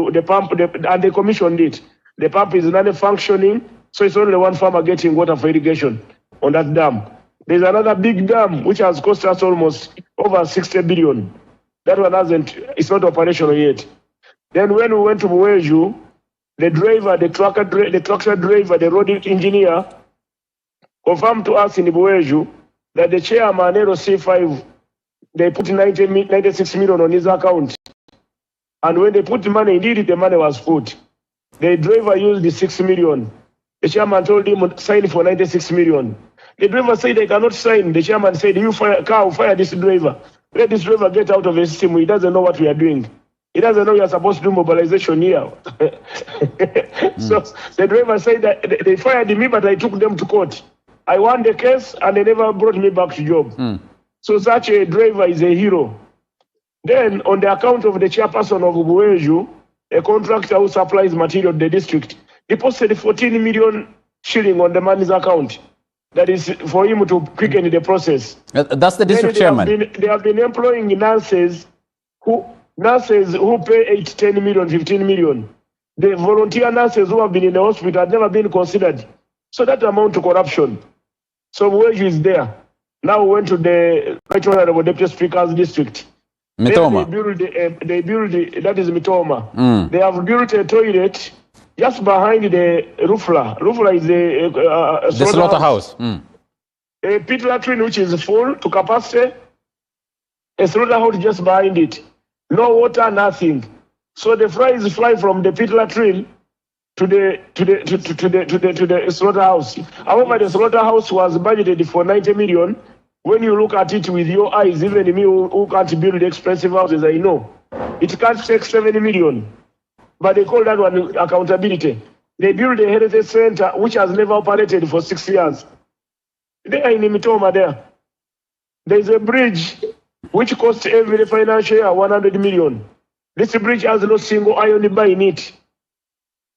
and they commissioned it. The pump is not functioning, so it's only one farmer getting water for irrigation on that dam. There's another big dam which has cost us almost over 60 billion. That one it's not operational yet. Then when we went to Buweju, the driver, the tractor driver, the road engineer confirmed to us in Buweju that the chairman, LC5, they put 96 million on his account. And when they put the money, indeed the money was put. The driver used the 6 million. The chairman told him sign for 96 million. The driver said they cannot sign. The chairman said, you fire this driver. Let this driver get out of the system. He doesn't know what we are doing. He doesn't know we are supposed to do mobilization here. So the driver said that they fired me, but I took them to court. I won the case and they never brought me back to job. So such a driver is a hero. Then on the account of the chairperson of Buweju, a contractor who supplies material to the district, deposited 14 million shilling on the man's account. That is for him to quicken the process. That's the district chairman. They have been employing nurses who pay 8, 10 million, 15 million. The volunteer nurses who have been in the hospital have never been considered. So that amount to corruption. So wage is there. Now we went to the Right Honorable Deputy Speaker's district. Mitoma. They build that is Mitoma. They have built a toilet just behind the Rufla. Rufla is the slaughterhouse. A pit latrine which is full to capacity. A slaughterhouse just behind it. No water, nothing. So the flies fly from the pit latrine to the slaughterhouse. However, the slaughterhouse was budgeted for 90 million. When you look at it with your eyes, even me who can't build expensive houses, I know it can't take 70 million. But they call that one accountability. They build a heritage center which has never operated for 6 years. They are in Mitoma there. There's a bridge which costs every financial year 100 million. This bridge has no single iron bar in it.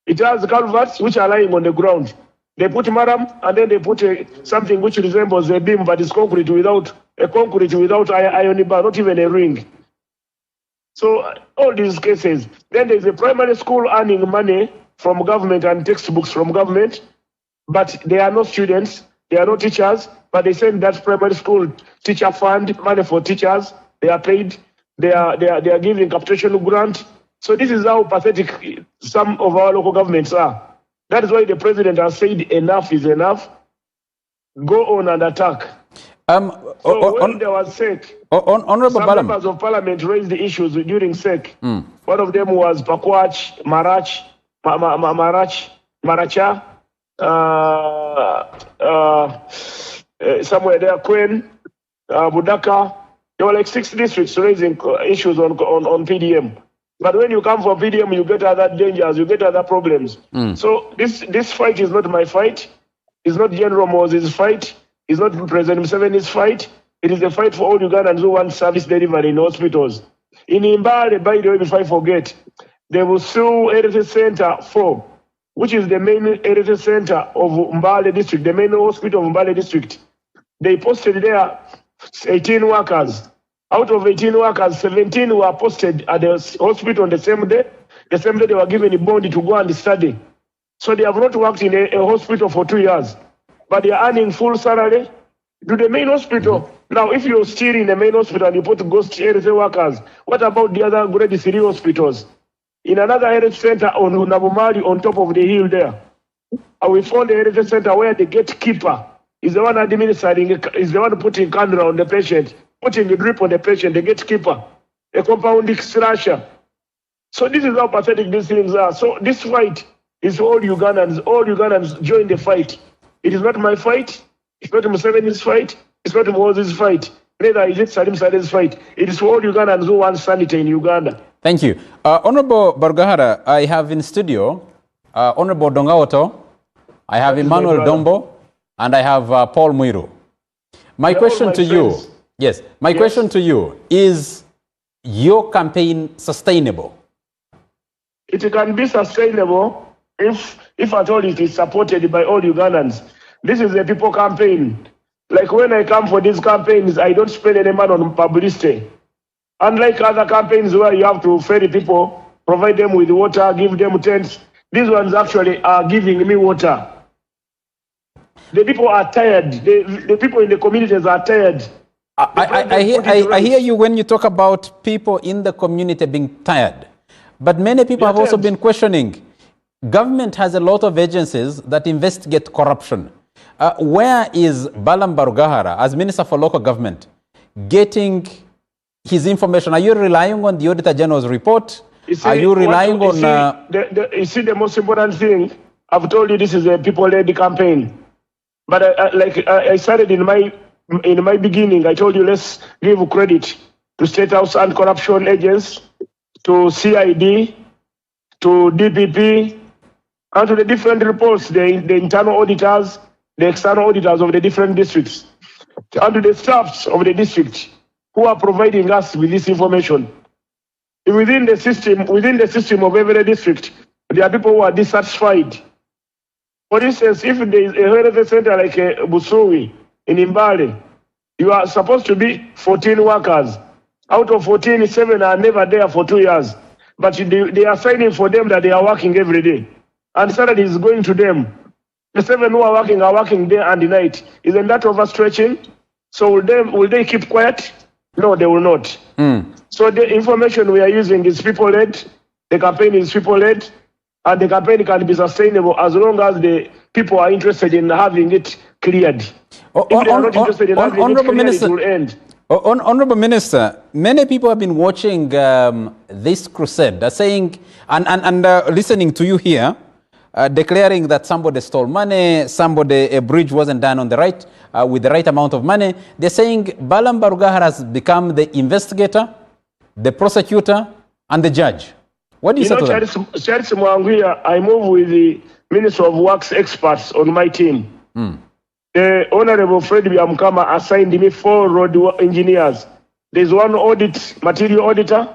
It has culverts which are lying on the ground. They put maram and then they put something which resembles a beam, but it's concrete without iron bar, not even a ring. So all these cases. Then there's a primary school earning money from government and textbooks from government, but they are not students, they are not teachers, but they send that primary school teacher fund money for teachers. They are paid. They are giving capitation grant. So this is how pathetic some of our local governments are. That is why the president has said enough is enough. Go on and attack. When there was SEC, Honorable some Balaam. members of parliament raised the issues during SEC. One of them was Pakwach, Maracha, somewhere there, Queen, Budaka. There were like 6 districts raising issues on PDM. But when you come for PDM, you get other dangers, you get other problems. So this fight is not my fight. It's not General Moses' fight. It's not President Museveni's fight. It is a fight for all Ugandans who want service delivery in hospitals. In Mbale, by the way, before I forget, they will sue Heritage Center 4, which is the main Heritage Center of Mbale district, the main hospital of Mbale district. They posted there 18 workers. Out of 18 workers, 17 were posted at the hospital on the same day. The same day they were given a bond to go and study. So they have not worked in a hospital for 2 years, but they are earning full salary to the main hospital. Now, if you're still in the main hospital and you put ghost heritage workers, what about the other grade 3 hospitals? In another heritage center on Nabumali on top of the hill there, we found a heritage center where the gatekeeper is the one administering, is the one putting candle on the patient, putting the drip on the patient, the gatekeeper, a compound slasher. So this is how pathetic these things are. So this fight is all Ugandans. All Ugandans join the fight. It is not my fight. It's not Museveni's fight. It's not Moses' fight. Neither is it Salim Saleh's fight. It is for all Ugandans who want sanity in Uganda. Thank you. Honorable Barugahara, I have in studio Honorable Dongaoto, I have Emmanuel Dombo, and I have Paul Muiru. My question to you, yes, my question to you is your campaign sustainable? It can be sustainable if at all it is supported by all Ugandans. This is a people campaign. Like when I come for these campaigns, I don't spend any money on publicity. Unlike other campaigns where you have to ferry people, provide them with water, give them tents, these ones actually are giving me water. The people are tired. The people in the communities are tired. I hear you when you talk about people in the community being tired. But many people have also been questioning. Government has a lot of agencies that investigate corruption. Where is Balaam Barugahara, as Minister for Local Government, getting his information? Are you relying on the Auditor General's report? Are you relying on... You see, the most important thing, I've told you this is a people-led campaign. But I started in my beginning, I told you let's give credit to State House Anti-Corruption agents, to CID, to DPP, and to the different reports, the internal auditors, the external auditors of the different districts, and to the staffs of the district who are providing us with this information. Within the system of every district, there are people who are dissatisfied. For instance, if there is a heritage center like Busui in Mbale, you are supposed to be 14 workers. Out of 14, 7 are never there for 2 years. But they are signing for them that they are working every day. And salary is going to them. The 7 who are working day and night. Isn't that overstretching? So will they keep quiet? No, they will not. So the information we are using is people-led, the campaign is people-led, and the campaign can be sustainable as long as the people are interested in having it cleared. If they are not interested in having it cleared, it will end. Honorable Minister, many people have been watching this crusade, saying and listening to you here, declaring that somebody stole money, a bridge wasn't done on the right, with the right amount of money. They're saying Balaam Barugahara has become the investigator, the prosecutor, and the judge. What do you say to them? Charles Mwanguya, I move with the Minister of Works experts on my team. The Honorable Fred Biamkama assigned me 4 road engineers. There's 1 material auditor,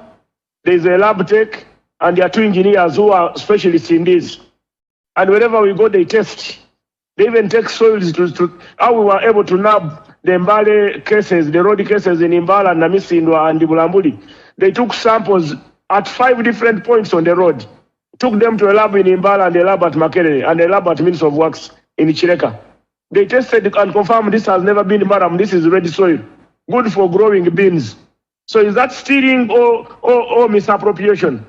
there's a lab tech, and there are 2 engineers who are specialists in this. And wherever we go, they test. They even take soils to how we were able to nab the Mbale cases, the road cases in Mbala, Namisindwa, and Bulambuli. They took samples at 5 different points on the road. Took them to a lab in Mbala and a lab at Makerere and a lab at Ministry of Works in Chireka. They tested and confirmed this has never been Maram, this is ready soil. Good for growing beans. So is that stealing or misappropriation?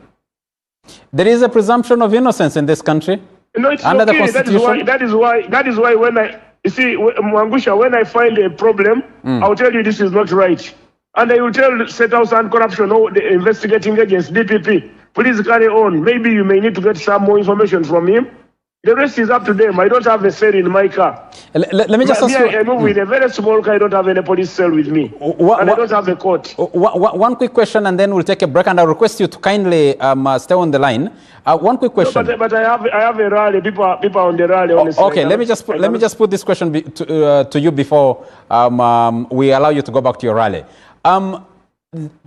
There is a presumption of innocence in this country. No, it's under okay. the Constitution. That is why when you see, Mwangusha, when I find a problem, I'll tell you this is not right. And I will tell State House and Corruption, the investigating agents, DPP, please carry on. Maybe you may need to get some more information from him. The rest is up to them. I don't have a cell in my car. Let me just ask you. I move with a very small car. I don't have any police cell with me. And I don't have a court. One quick question, and then we'll take a break. And I request you to kindly stay on the line. One quick question. No, but I have a rally. People on the rally. Okay, let me just put this question to you before we allow you to go back to your rally.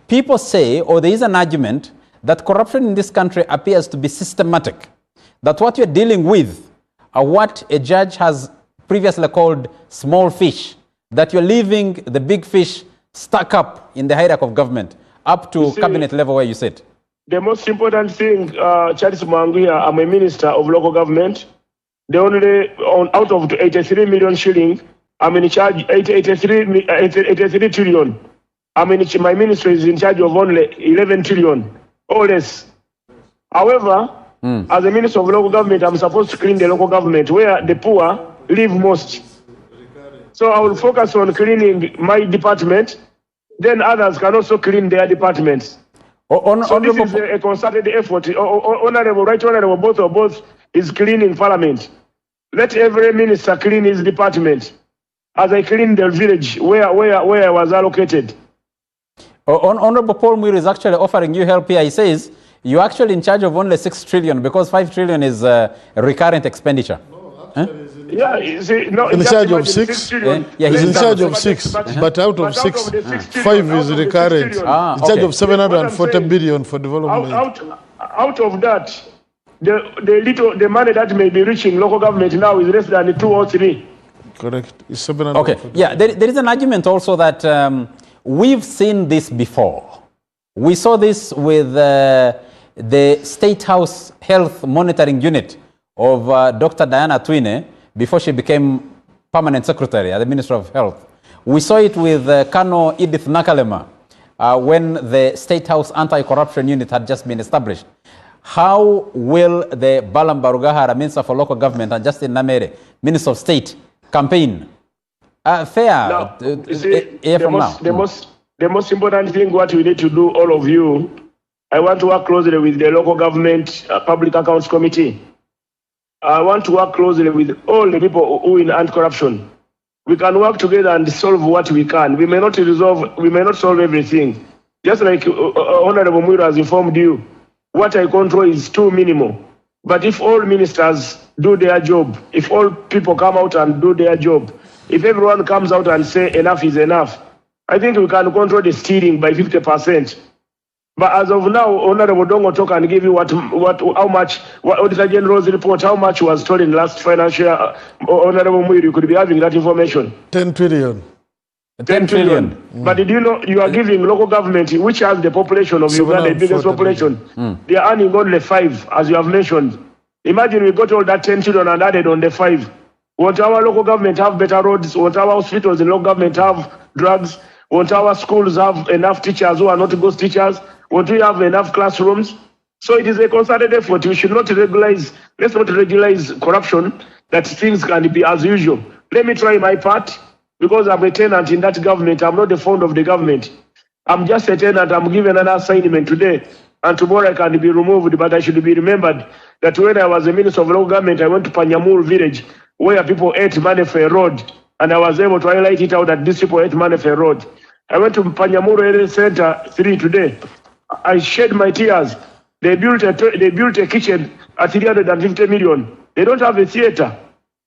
People say, or there is an argument, that corruption in this country appears to be systematic. That what you're dealing with are what a judge has previously called small fish. That you're leaving the big fish stuck up in the hierarchy of government, up to cabinet level where you sit. The most important thing, Charles Mwanguya, I'm a minister of local government. The only, out of 83 million shilling, I'm in charge 83 trillion. My ministry is in charge of only 11 trillion or less. However, as a minister of local government, I'm supposed to clean the local government where the poor live most. So I will focus on cleaning my department. Then others can also clean their departments. So this is a concerted effort. Right Honorable, both is cleaning parliament. Let every minister clean his department as I clean the village where I was allocated. Honorable Paul Muir is actually offering you help here. He says, you're actually in charge of only 6 trillion because 5 trillion is recurrent expenditure. Yeah, you see, no, in charge of 6? Yeah, he's in charge of 6, but out of 6, 5 is recurrent. In charge of 740 billion for development. Out of that, the money that may be reaching local government now is less than 2 or 3. Correct. It's 700. Okay. Yeah, there is an argument also that we've seen this before. We saw this with the State House Health Monitoring Unit of Dr. Diana Twine before she became permanent secretary at the Ministry of Health. We saw it with Colonel Edith Nakalema when the State House Anti-Corruption Unit had just been established. How will the Balaam Barugahara, Minister for Local Government, and Justin Namere, Minister of State, campaign? Fair. Now, you see, the most important thing what we need to do, all of you, I want to work closely with the local government public accounts committee. I want to work closely with all the people who in anti-corruption. We can work together and solve what we can. We may not solve everything. Just like Honorable Muir has informed you, what I control is too minimal. But if all ministers do their job, if all people come out and do their job, if everyone comes out and say enough is enough, I think we can control the stealing by 50%. But as of now, Honorable Dongo talk and give you how much, Auditor General's report, how much was stolen last financial year. Honorable Muir, you could be having that information. 10 trillion. 10 trillion. But did you know you are giving local government, which has the population of Uganda, the biggest population, they are earning only 5, as you have mentioned. Imagine we got all that 10 trillion and added on the 5. Won't our local government have better roads? Won't our hospitals in local government have drugs? Won't our schools have enough teachers who are not ghost teachers? Won't we have enough classrooms? So it is a concerted effort. We should not let's not regularize corruption, that things can be as usual. Let me try my part, because I'm a tenant in that government. I'm not the founder of the government. I'm just a tenant. I'm given an assignment today, and tomorrow I can be removed, but I should be remembered that when I was a minister of local government, I went to Panyamur village, where people ate money for a road, and I was able to highlight it out that these people ate money for a road. I went to Panyamur Area Center 3 today. I shed my tears. They built a kitchen at 350 million. They don't have a theater.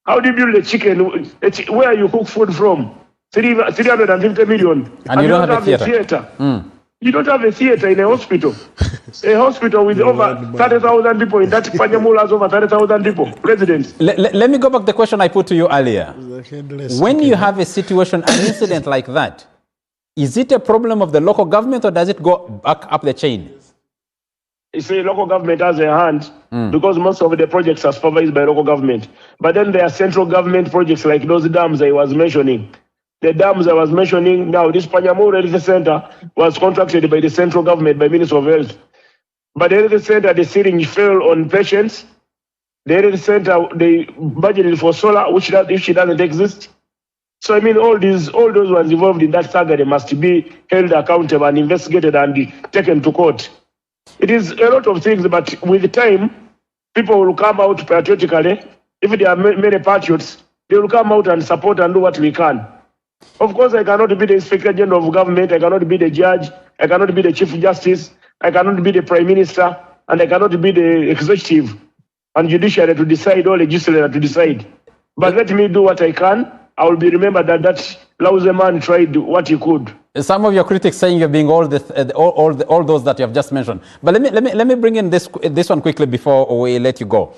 How do you build a chicken? Where you cook food from? 350 million. And you don't have a theater. You don't have a theater in a hospital. A hospital with over 30,000 people. In that Panyamur has over 30,000 people, residents. Let me go back to the question I put to you earlier. When you have a situation, an incident like that, is it a problem of the local government, or does it go back up the chain? You see, local government has a hand because most of the projects are supervised by local government. But then there are central government projects like those dams I was mentioning. The dams I was mentioning, now this Panyamur Health Center was contracted by the central government, by Minister of Health. But the health center, the ceiling fell on patients. The health center, they budgeted for solar, which doesn't exist. So I mean, all those ones involved in that saga, they must be held accountable and investigated and taken to court. It is a lot of things, but with time, people will come out patriotically. If there are many patriots, they will come out and support and do what we can. Of course, I cannot be the Inspector General of Government, I cannot be the judge, I cannot be the Chief Justice, I cannot be the Prime Minister, and I cannot be the executive and judiciary to decide, or legislature to decide. But let me do what I can. I will be remembered that lousy man tried what he could. Some of your critics saying you're being all those that you have just mentioned. But let me bring in this one quickly before we let you go.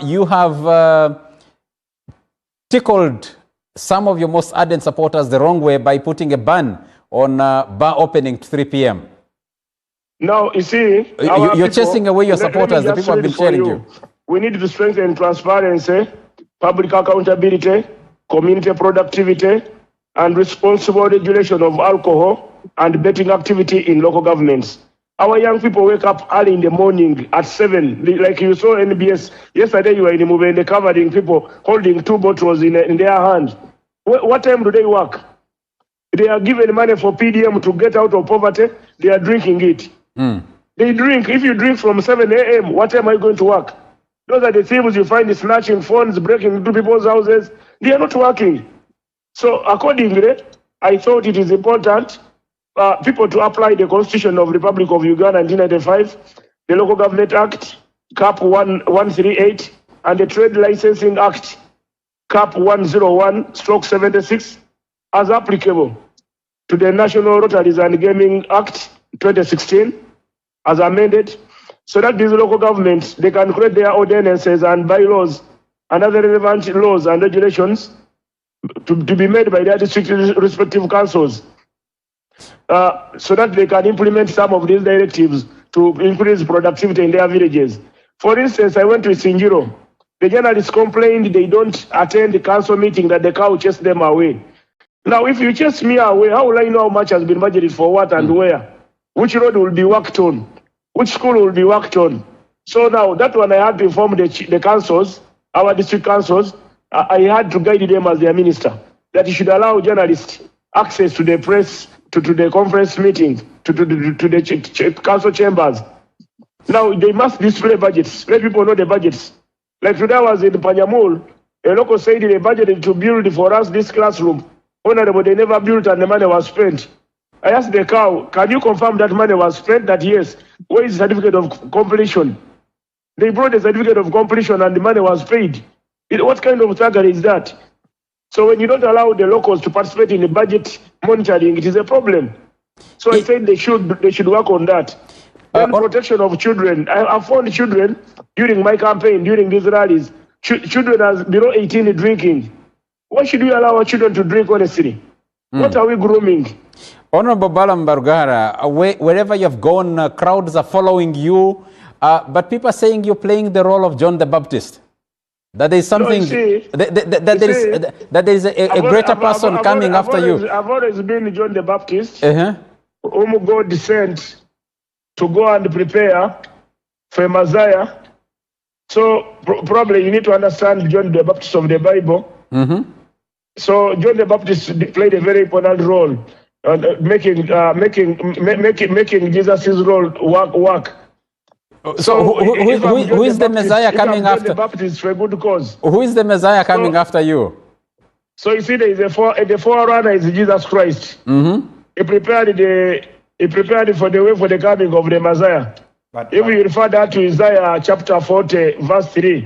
You have tickled some of your most ardent supporters the wrong way by putting a ban on bar opening to 3 p.m. Now, you see, you're chasing away your supporters. The people have been sharing you. We need to strengthen transparency, public accountability, community productivity, and responsible regulation of alcohol and betting activity in local governments. Our young people wake up early in the morning at 7, like you saw NBS. Yesterday you were in the movie, covering people holding 2 bottles in their hand. What time do they work? They are given money for PDM to get out of poverty. They are drinking it. They drink. If you drink from 7 a.m., what time are you going to work? Those are the thieves you find snatching phones, breaking into people's houses. They are not working. So accordingly, I thought it is important people to apply the Constitution of the Republic of Uganda 1995, the Local Government Act, Cap 138, and the Trade Licensing Act, Cap 101/76, as applicable to the National Lotteries and Gaming Act 2016, as amended, so that these local governments, they can create their ordinances and bylaws and other relevant laws and regulations to be made by their district respective councils, so that they can implement some of these directives to increase productivity in their villages. For instance, I went to Sinjiro. The journalists complained they don't attend the council meeting, that the cow chased them away. Now, if you chase me away, how will I know how much has been budgeted for what and where? Which road will be worked on? Which school will be worked on? So now, that one I had to inform the councils, our district councils. I had to guide them as their minister, that he should allow journalists access to the press, to the conference meetings, to the council chambers. Now, they must display budgets. Let people know the budgets. Like today I was in Panyamur, a local said they budgeted to build for us this classroom. Honorable, they never built and the money was spent. I asked the cow, can you confirm that money was spent? That yes. Where is the certificate of completion? They brought a certificate of completion and the money was paid. What kind of thuggery is that? So when you don't allow the locals to participate in the budget monitoring, it is a problem. So I said they should work on that. And protection of children. I found children during my campaign, during these rallies, children are below 18 drinking. Why should we allow our children to drink honestly? What are we grooming? Honorable Balaam Barugara, wherever you've gone, crowds are following you, but people are saying you're playing the role of John the Baptist. That there is something, that there is a greater person coming after you. I've always been John the Baptist, whom God sent to go and prepare for Messiah. So probably you need to understand John the Baptist of the Bible. So John the Baptist played a very important role, making Jesus' role work. So who is the Messiah coming after? The Baptist for a good cause. Who is the Messiah coming after you? So you see, there is the forerunner is Jesus Christ. He prepared for the way for the coming of the Messiah. If we refer that to Isaiah chapter 40, verse 3,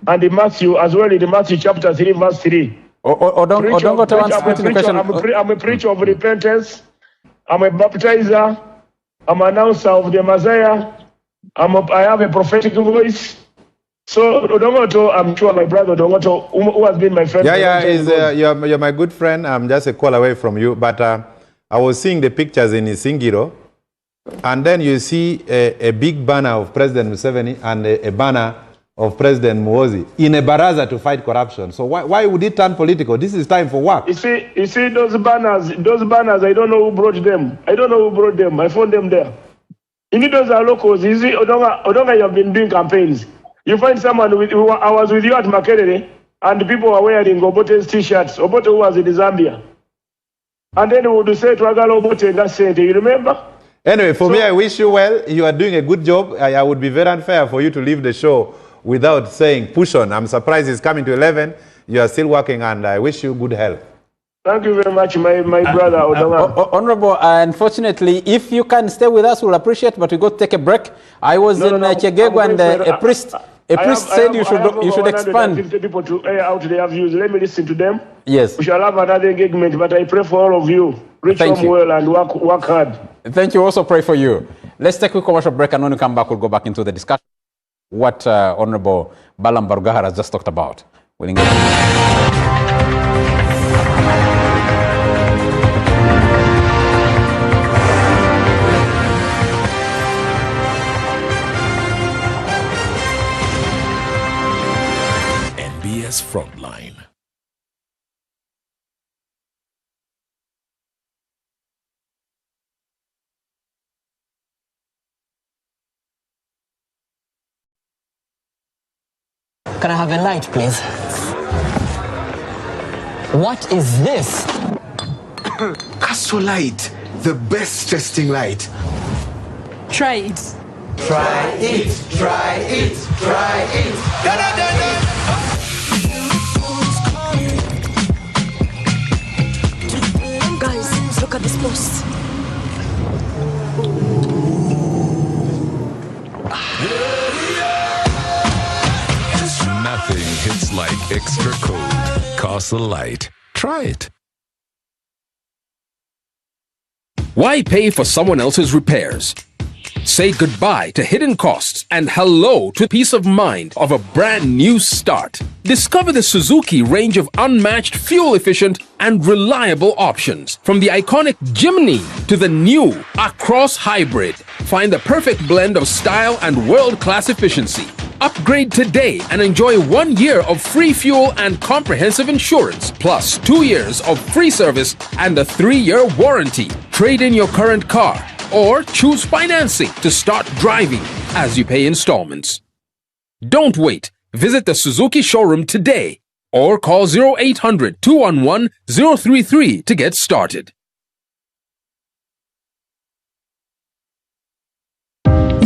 and in Matthew as well, in Matthew chapter 3, verse 3. Don't go to answer the question. I'm a preacher of repentance. I'm a baptizer. I'm an announcer of the Messiah. I have a prophetic voice. So Odongoto, I'm sure my brother Odongoto, who has been my friend. You're my good friend. I'm just a call away from you. But I was seeing the pictures in Isingiro, and then you see a big banner of President Museveni and a banner of President Muhoozi in a baraza to fight corruption. So why would it turn political? This is time for work. You see those banners, I don't know who brought them. I found them there. You need those are locals. You see, Odonga, you have been doing campaigns. You find someone I was with you at Makerere, and people were wearing Obote's t-shirts. Obote who was in Zambia. And then they would say to Agalo Obote, that's it. You remember? Anyway, for me, I wish you well. You are doing a good job. I would be very unfair for you to leave the show without saying push on. I'm surprised it's coming to 11. You are still working, and I wish you good health. Thank you very much, my brother. Honorable, unfortunately, if you can stay with us, we'll appreciate, but we got to take a break. I was in Chegego, and a priest said you should expand. 50 people to air out their views. Let me listen to them. Yes. We shall have another engagement, but I pray for all of you. Reach home well and work hard. Thank you. Also pray for you. Let's take a quick commercial break, and when we come back, we'll go back into the discussion. What Honorable Balaam Barugahara has just talked about. We'll engage. NBS Frontline. Can I have a light, please? What is this? Castor Light, the best testing light. Try it. Try it, try it, try it. Da, da, da, da. Guys, look at this post. Nothing hits like extra cold. Castle Light. Try it. Why pay for someone else's repairs? Say goodbye to hidden costs and hello to peace of mind of a brand new start. Discover the Suzuki range of unmatched fuel-efficient and reliable options. From the iconic Jimny to the new Across Hybrid. Find the perfect blend of style and world-class efficiency. Upgrade today and enjoy 1 year of free fuel and comprehensive insurance, plus 2 years of free service and a 3-year warranty. Trade in your current car or choose financing to start driving as you pay installments. Don't wait. Visit the Suzuki showroom today or call 0800-211-033 to get started.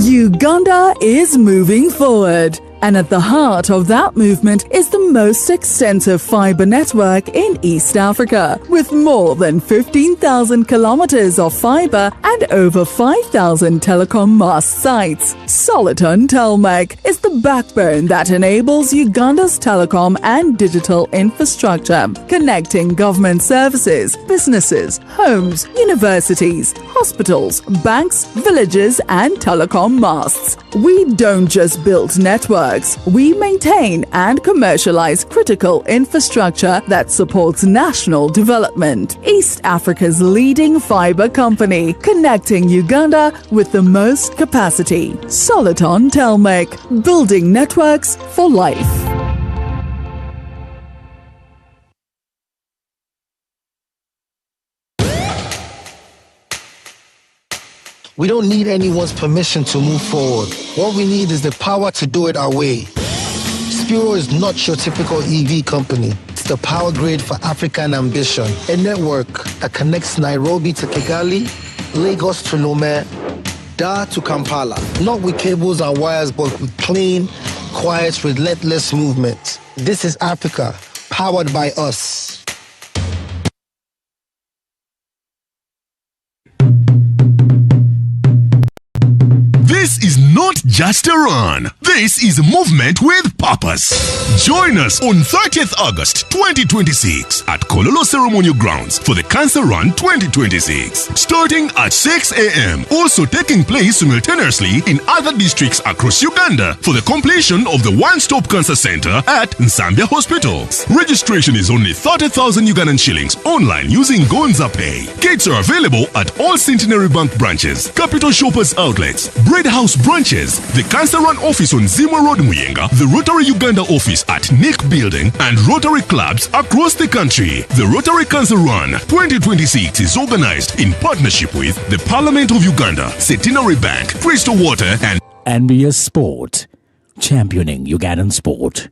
Uganda is moving forward. And at the heart of that movement is the most extensive fiber network in East Africa, with more than 15,000 kilometers of fiber and over 5,000 telecom mast sites. Soliton Telmec is the backbone that enables Uganda's telecom and digital infrastructure, connecting government services, businesses, homes, universities, hospitals, banks, villages, and telecom masts. We don't just build networks. We maintain and commercialize critical infrastructure that supports national development. East Africa's leading fiber company, connecting Uganda with the most capacity. Soliton Telmec, building networks for life. We don't need anyone's permission to move forward. What we need is the power to do it our way. Spiro is not your typical EV company. It's the power grid for African ambition. A network that connects Nairobi to Kigali, Lagos to Lome, Dar to Kampala. Not with cables and wires, but with clean, quiet, relentless movement. This is Africa, powered by us. This is not just a run. This is a movement with purpose. Join us on 30th August 2026 at Kololo Ceremonial Grounds for the Cancer Run 2026. Starting at 6 a.m. Also taking place simultaneously in other districts across Uganda for the completion of the One-Stop Cancer Center at Nsambia Hospital. Registration is only 30,000 Ugandan shillings online using Gonza Pay. Gates are available at all Centenary Bank branches, Capital Shoppers outlets, Bread House branches, the Cancer Run office on Zimwa Road, Muyenga, the Rotary Uganda office at Nick Building, and Rotary clubs across the country. The Rotary Cancer Run 2026 is organized in partnership with the Parliament of Uganda, Centenary Bank, Crystal Water, and NBS Sport, championing Ugandan sport.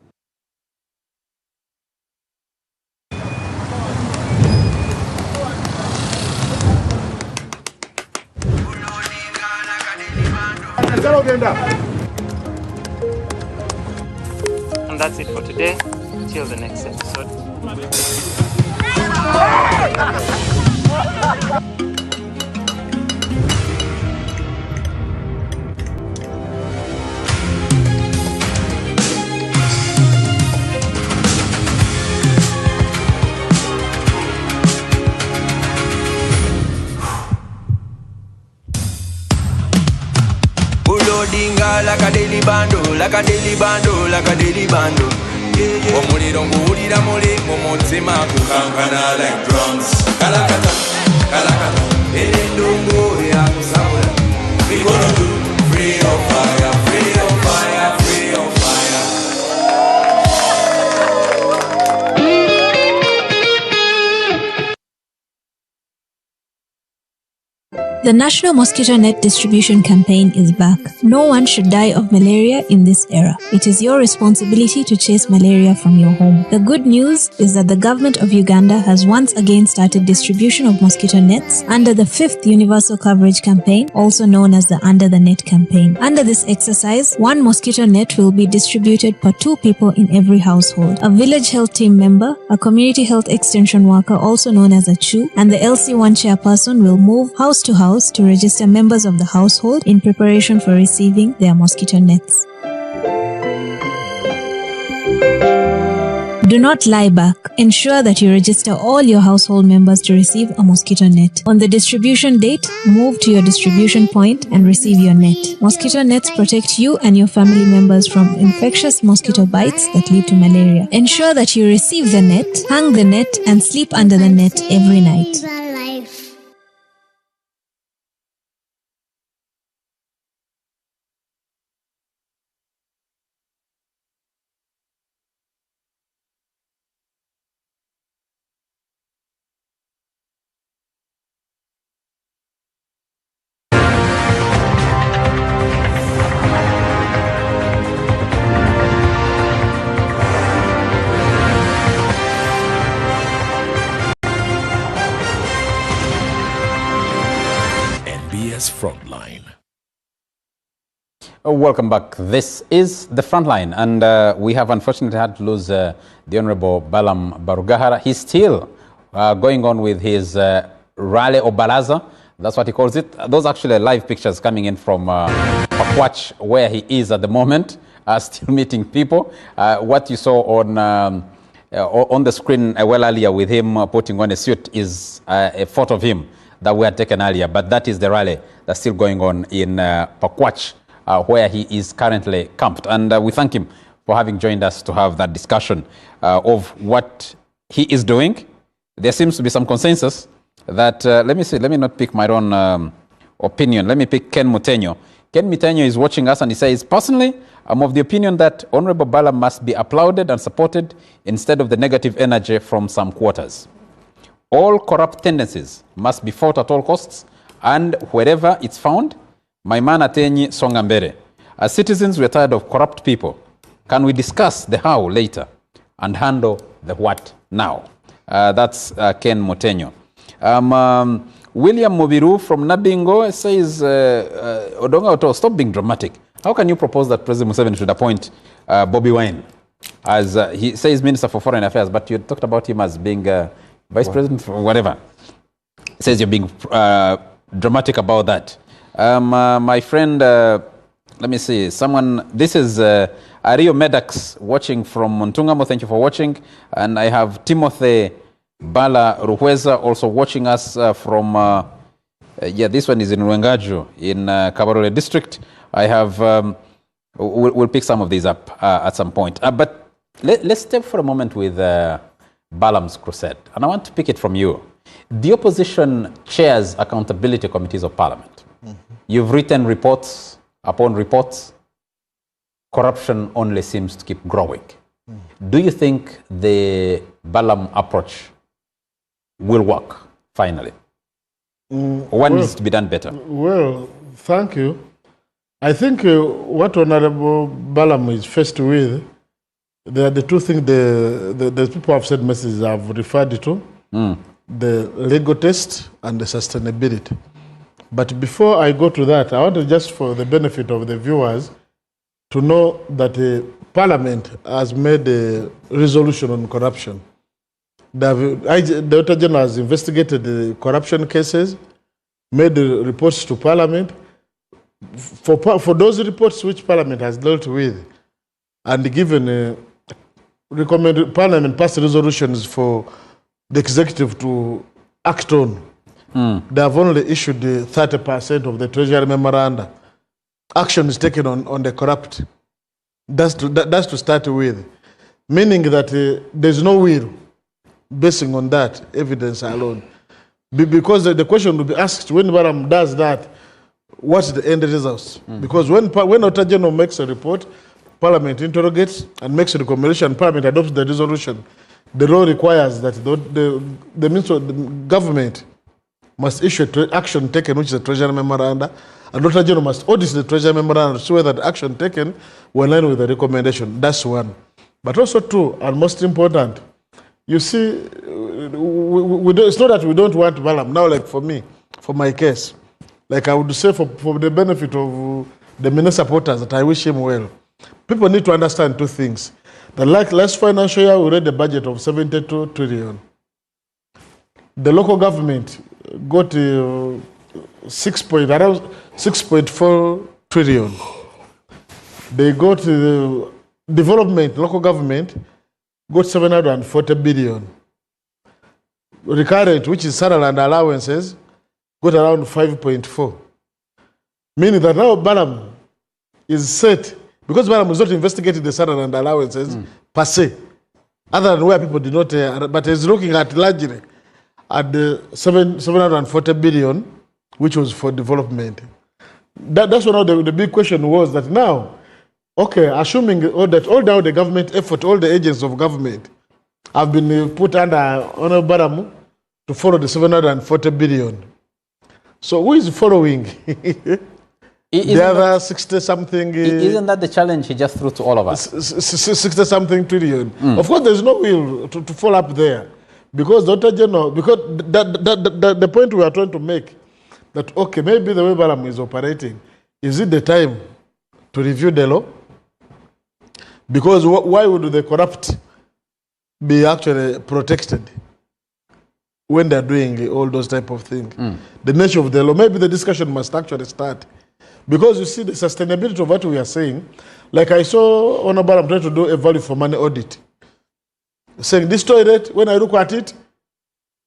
And that's it for today. Till the next episode. Dinga like a daily bando, like a daily bando, like a daily bando. Omuliro nguwulira muli mu mutima kukankana like drums. Kalakata, kalakata, endungu ya kusabula. We gonna do free on fire, free on fire, free on fire. The National Mosquito Net Distribution Campaign is back. No one should die of malaria in this era. It is your responsibility to chase malaria from your home. The good news is that the government of Uganda has once again started distribution of mosquito nets under the 5th Universal Coverage Campaign, also known as the Under the Net campaign. Under this exercise, 1 mosquito net will be distributed per 2 people in every household. A village health team member, a community health extension worker, also known as a CHU, and the LC1 chairperson will move house to house to register members of the household in preparation for receiving their mosquito nets. Do not lie back. Ensure that you register all your household members to receive a mosquito net. On the distribution date, move to your distribution point and receive your net. Mosquito nets protect you and your family members from infectious mosquito bites that lead to malaria. Ensure that you receive the net, hang the net, and sleep under the net every night. Frontline. Welcome back. This is the Frontline, and we have unfortunately had to lose the Honorable Balaam Barugahara. He's still going on with his rally or baraza. That's what he calls it. Those actually live pictures coming in from Pakwach, where he is at the moment, still meeting people. What you saw on the screen well earlier with him putting on a suit is a photo of him that we had taken earlier, but that is the rally that's still going on in Pakwach, where he is currently camped. And we thank him for having joined us to have that discussion of what he is doing. There seems to be some consensus that, let me not pick my own opinion. Let me pick Ken Mutenyo. Ken Mutenyo is watching us and he says, personally, I'm of the opinion that Honorable Balaam must be applauded and supported instead of the negative energy from some quarters. All corrupt tendencies must be fought at all costs, And wherever it's found, my man Atenyi Songambere, as citizens, we're tired of corrupt people. Can we discuss the how later and handle the what now? That's Ken Motenyo. William Mobiru from Nabingo says, Odonga Oto, stop being dramatic. How can you propose that President Museveni should appoint Bobby Wine as he says Minister for Foreign Affairs, but you talked about him as being Vice President or whatever. He says you're being dramatic about that. My friend, let me see, someone, this is Ario Medax watching from Montungamo. Thank you for watching. And I have Timothy Bala Ruhweza also watching us from, yeah, this one is in Ruengaju in Kabarole district. I have, we'll pick some of these up at some point. But let's step for a moment with Balaam's crusade. And I want to pick it from you. The opposition chairs accountability committees of parliament. You've written reports upon reports. Corruption only seems to keep growing. Do you think the Balaam approach will work finally? What needs to be done better? Well, thank you. I think what Honorable Balaam is faced with, there are the two things the people have said messages I've referred to, the legal test and the sustainability. But before I go to that, I want to just for the benefit of the viewers to know that Parliament has made a resolution on corruption. The Auditor General has investigated the corruption cases, made the reports to Parliament. For those reports which Parliament has dealt with and given recommended Parliament passed resolutions for the executive to act on, they have only issued 30% of the Treasury memoranda. Action is taken on the corrupt. That's to start with, meaning that there's no will basing on that evidence alone. Because the question will be asked when Balaam does that, what's the end results? Because when Auditor General makes a report, Parliament interrogates and makes a recommendation, Parliament adopts the resolution. The law requires that the Minister of the government must issue action taken, which is a Treasury memoranda, and Auditor General must audit the Treasury memoranda to see whether the action taken will align with the recommendation. That's one. But also two, and most important, you see, it's not that we don't want Balaam. Now, like for me, for my case, like I would say for the benefit of the many supporters that I wish him well, people need to understand two things. The last financial year, we read the budget of 72 trillion. The local government got around 6.4 trillion. They got development, local government, got 740 billion. Recurrent, which is salary and allowances, got around 5.4. Meaning that now Balaam is set, because Balaam is not investigating the salary and allowances per se, other than where people did not, but is looking at largely at the 740 billion, which was for development. That's one of the big question was that now, okay, assuming all now the government effort, all the agents of government have been put under Honorable Balaam to follow the 740 billion. So who is following? The other 60-something... Isn't that the challenge he just threw to all of us? 60-something trillion. Of course, there's no will to fall up there. Because the Auditor General, because the point we are trying to make, that, okay, maybe the way Balaam is operating, is it the time to review the law? Because why would the corrupt be actually protected when they're doing all those type of things? The nature of the law, maybe the discussion must actually start. Because you see the sustainability of what we are saying, like I saw Honorable Balaam trying to do a value for money audit. Saying this toilet, when I look at it,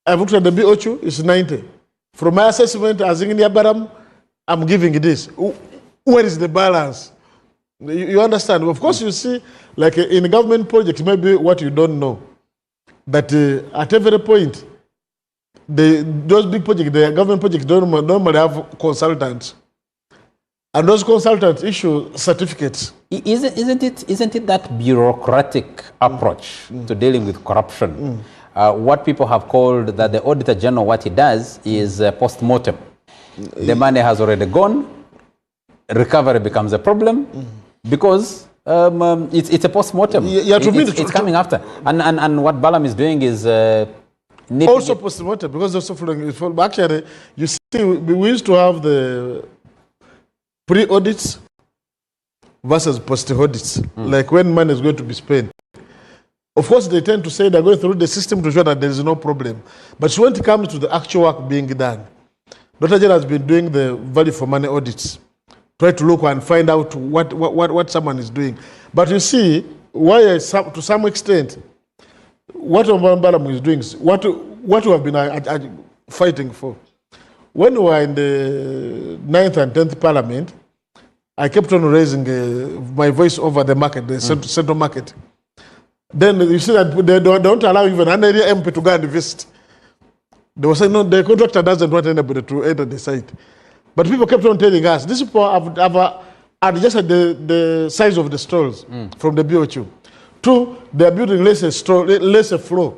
I've looked at the BOQ, it's 90. From my assessment as in Balaam, I'm giving this. Where is the balance? You understand? Of course, you see, like in a government project, maybe what you don't know, that at every point, those big projects, the government projects normally have consultants. And those consultants issue certificates. Isn't it that bureaucratic approach to dealing with corruption? What people have called that the Auditor General, what he does is post-mortem. the money has already gone, recovery becomes a problem because it's a post-mortem. It's coming after. And what Balaam is doing is... also post-mortem, because also following. Actually, you see, we used to have the pre-audits versus post-audits, like when money is going to be spent. Of course, they tend to say they're going through the system to ensure that there is no problem. But when it comes to the actual work being done, Dr. Jen has been doing the value for money audits, try to look and find out what someone is doing. But you see, why to some extent, what Balaam is doing, what we have been fighting for. When we were in the 9th and 10th Parliament, I kept on raising my voice over the market, the central market. Then you see that they don't allow even an area MP to go and visit. They were saying, no, the contractor doesn't want anybody to enter the site. But people kept on telling us, these people have adjusted the size of the stalls from the BOQ. 2, they are building lesser floor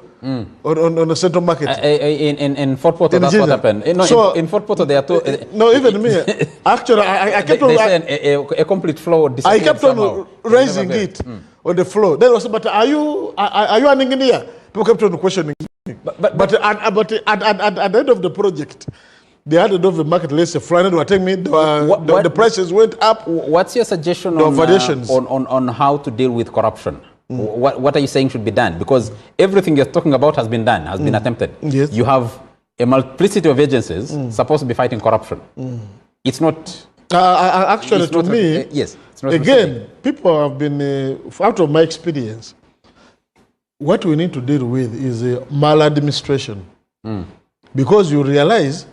on the central market. In Fort Porto, that's what happened. No, so, in Fort Porto, they are no, even me. Actually, I kept on... They said a complete floor I kept on raising it on the floor. Then was, but are you an engineer? People kept on questioning me. But at the end of the project, they added of the market lesser floor, and they were telling me the prices went up. What's your suggestion on how to deal with corruption? What are you saying should be done? Because everything you're talking about has been done, has been attempted. Yes. You have a multiplicity of agencies supposed to be fighting corruption. It's not... actually, it's to not me, yes, it's not again, people have been, out of my experience, what we need to deal with is maladministration. Because you realize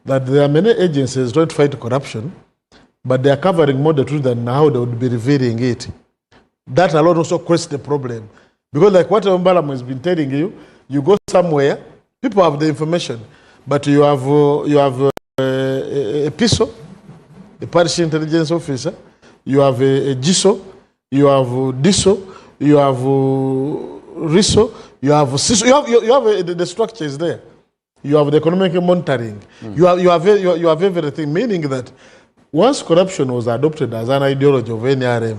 that there are many agencies trying to fight corruption, but they are covering more the truth than how they would be revealing it. That alone also creates the problem. Because like what Balaam has been telling you, you go somewhere, people have the information, but you have a PISO, a parish intelligence officer, you have a GISO, you have DISO, you have RISO, you have CISO, you have the structures there. You have the economic monitoring. You have everything, meaning that once corruption was adopted as an ideology of NRM,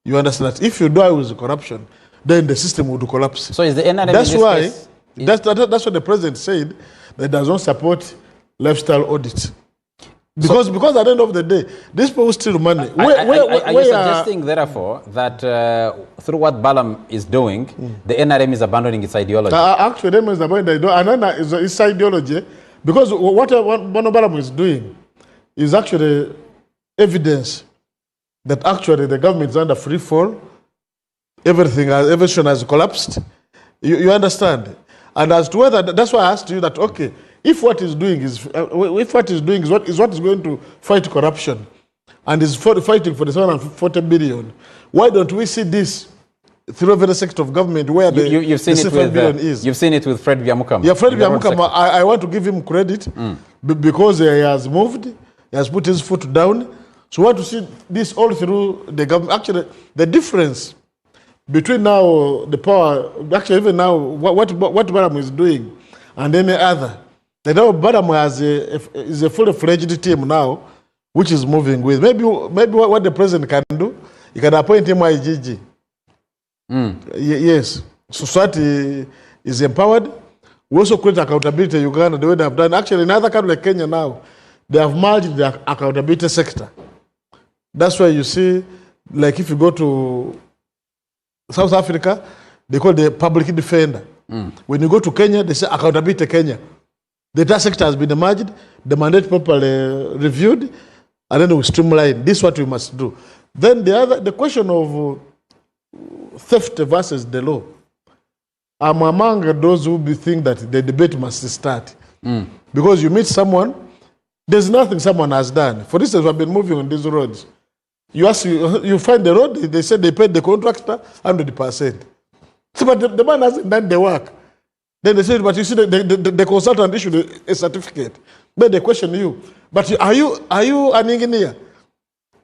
you understand that if you die with corruption, then the system would collapse. So is the NRM that's why that's what the president said, that does not support lifestyle audits. Because at the end of the day, these people steal money. Are you suggesting, therefore, that through what Balaam is doing, the NRM is abandoning its ideology? Actually, the NRM is abandoning its ideology, because what Balaam is doing is actually evidence that actually the government is under free fall, everything has collapsed. You understand? And as to whether, that's why I asked you that, okay, if what is doing is what is going to fight corruption, and is fighting for the 740 billion, why don't we see this through every sector of government where the 7 billion is? You've seen it with Fred Byamukama. Yeah, Fred Byamukama, I want to give him credit because he has moved, he has put his foot down. So we want to see this all through the government. Actually, the difference between now the power, actually even now what Balaam is doing and any other, that now Balaam is a fully-fledged team now, which is moving with. Maybe what the president can do, he can appoint him IGG. Yes, society is empowered. We also create accountability in Uganda the way they have done. Actually, in other countries like Kenya now, they have merged the accountability sector. That's why you see, like if you go to South Africa, they call the public defender. When you go to Kenya, they say accountability Kenya. The entire sector has been merged, the mandate properly reviewed, and then we streamline. This is what we must do. Then the question of theft versus the law. I'm among those who think that the debate must start. Because you meet someone, there's nothing someone has done. For instance, we've been moving on these roads. You find the road, they said they paid the contractor 100%. So, but the man hasn't done the work. Then they said, but you see, the consultant issued a certificate. Then they question you, but are you an engineer?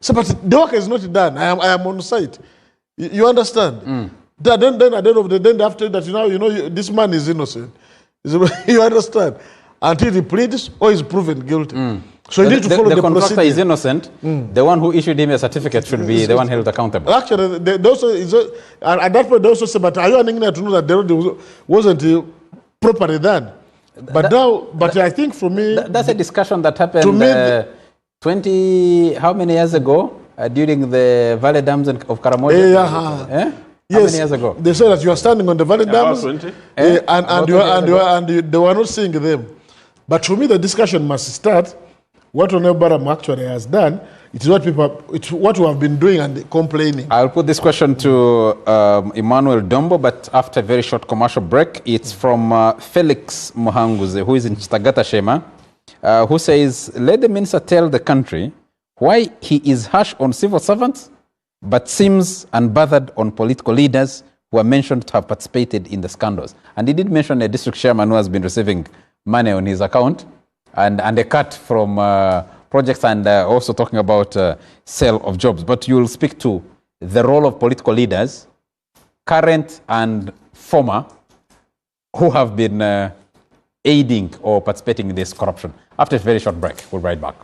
So, but the work is not done. I am on site. You understand? Then at the end of the day, after that, this man is innocent. You understand? until he pleads or is proven guilty. So you need to follow the contractor procedure. is innocent. The one who issued him a certificate should be the one held accountable. Actually, they also, at that point, they also say, but are you unable to know that the road wasn't properly done? But I think for me... That's a discussion that happened 20, how many years ago? During the Valley Dams of Karamoja? How many years ago? They said that you are standing on the Valley Dams and they were not seeing them. But for me, the discussion must start. What Honorable Balaam actually has done, it's what we have been doing and complaining. I'll put this question to Emmanuel Dombo, but after a very short commercial break. It's from Felix Muhanguze, who is in Chitagata Shema, who says, let the minister tell the country why he is harsh on civil servants, but seems unbothered on political leaders who are mentioned to have participated in the scandals. And he did mention a district chairman who has been receiving money on his account, and a cut from projects, and also talking about sale of jobs. But you'll speak to the role of political leaders, current and former, who have been aiding or participating in this corruption. After a very short break, we'll be right back.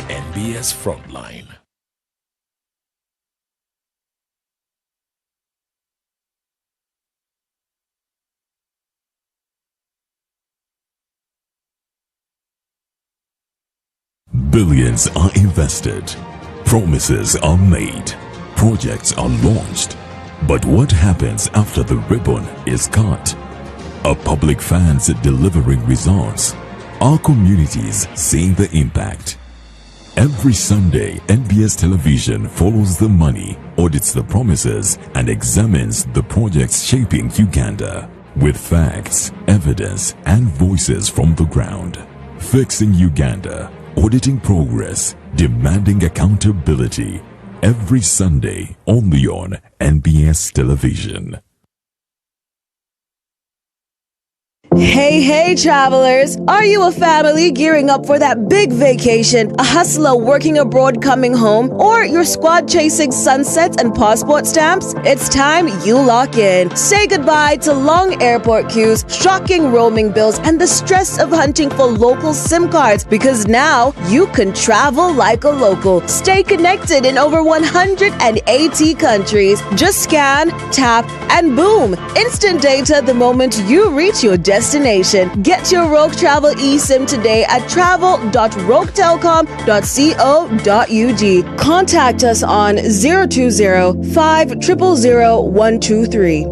NBS Frontline. Billions are invested, promises are made, projects are launched. But what happens after the ribbon is cut? Are public fans delivering results? Are communities seeing the impact? Every Sunday, NBS Television follows the money, audits the promises, and examines the projects shaping Uganda with facts, evidence, and voices from the ground. Fixing Uganda, auditing progress, demanding accountability. Every Sunday, only on NBS Television. Hey travelers, are you a family gearing up for that big vacation, a hustler working abroad coming home, or your squad chasing sunsets and passport stamps? It's time you lock in. Say goodbye to long airport queues, shocking roaming bills, and the stress of hunting for local SIM cards, because now you can travel like a local. Stay connected in over 180 countries. Just scan, tap, and boom! Instant data the moment you reach your destination. Get your Rogue Travel eSIM today at travel.roguetelecom.co.ug. Contact us on 020-500-123.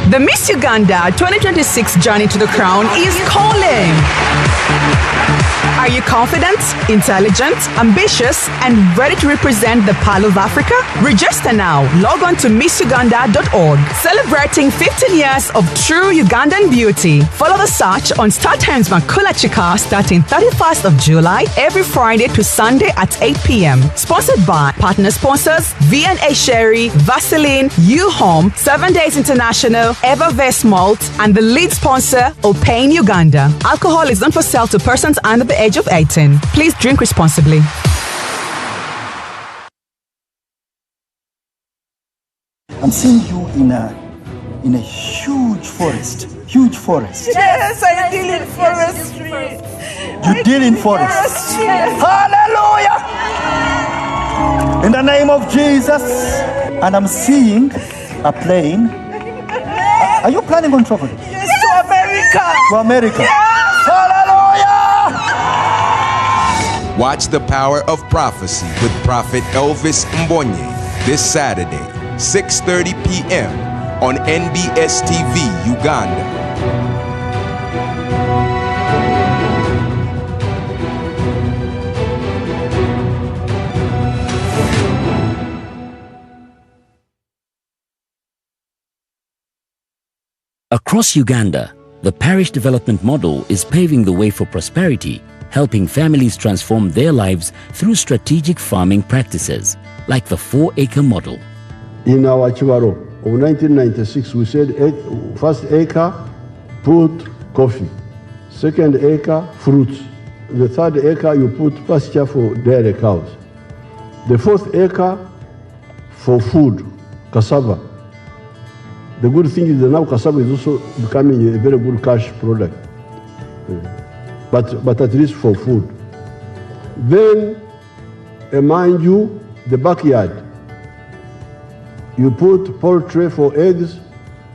The Miss Uganda 2026 journey to the crown is calling. Are you confident, intelligent, ambitious, and ready to represent the Pearl of Africa? Register now. Log on to missuganda.org. Celebrating 15 years of true Ugandan beauty. Follow the search on StarTimes Makula Chika starting 31st of July every Friday to Sunday at 8 p.m. Sponsored by partner sponsors V&A Sherry, Vaseline, U-Home, 7 Days International, Evervest Malt, and the lead sponsor, Opain Uganda. Alcohol is not for sale to persons under the age of 18. Please drink responsibly. I'm seeing you in a huge forest. Huge forest. Yes, I deal in forestry. You deal in forest. Yes. Hallelujah! In the name of Jesus. And I'm seeing a plane. Are you planning on traveling? Yes, to America. To America. Yes. Watch the power of prophecy with Prophet Elvis Mbonye this Saturday, 6:30 p.m. on NBS TV, Uganda. Across Uganda, the parish development model is paving the way for prosperity, helping families transform their lives through strategic farming practices, like the 4-acre model. In our Chibaro, of 1996, we said first acre, put coffee. Second acre, fruits. The third acre, you put pasture for dairy cows. The fourth acre, for food, cassava. The good thing is that now cassava is also becoming a very good cash product, but at least for food. Then, mind you, the backyard. You put poultry for eggs,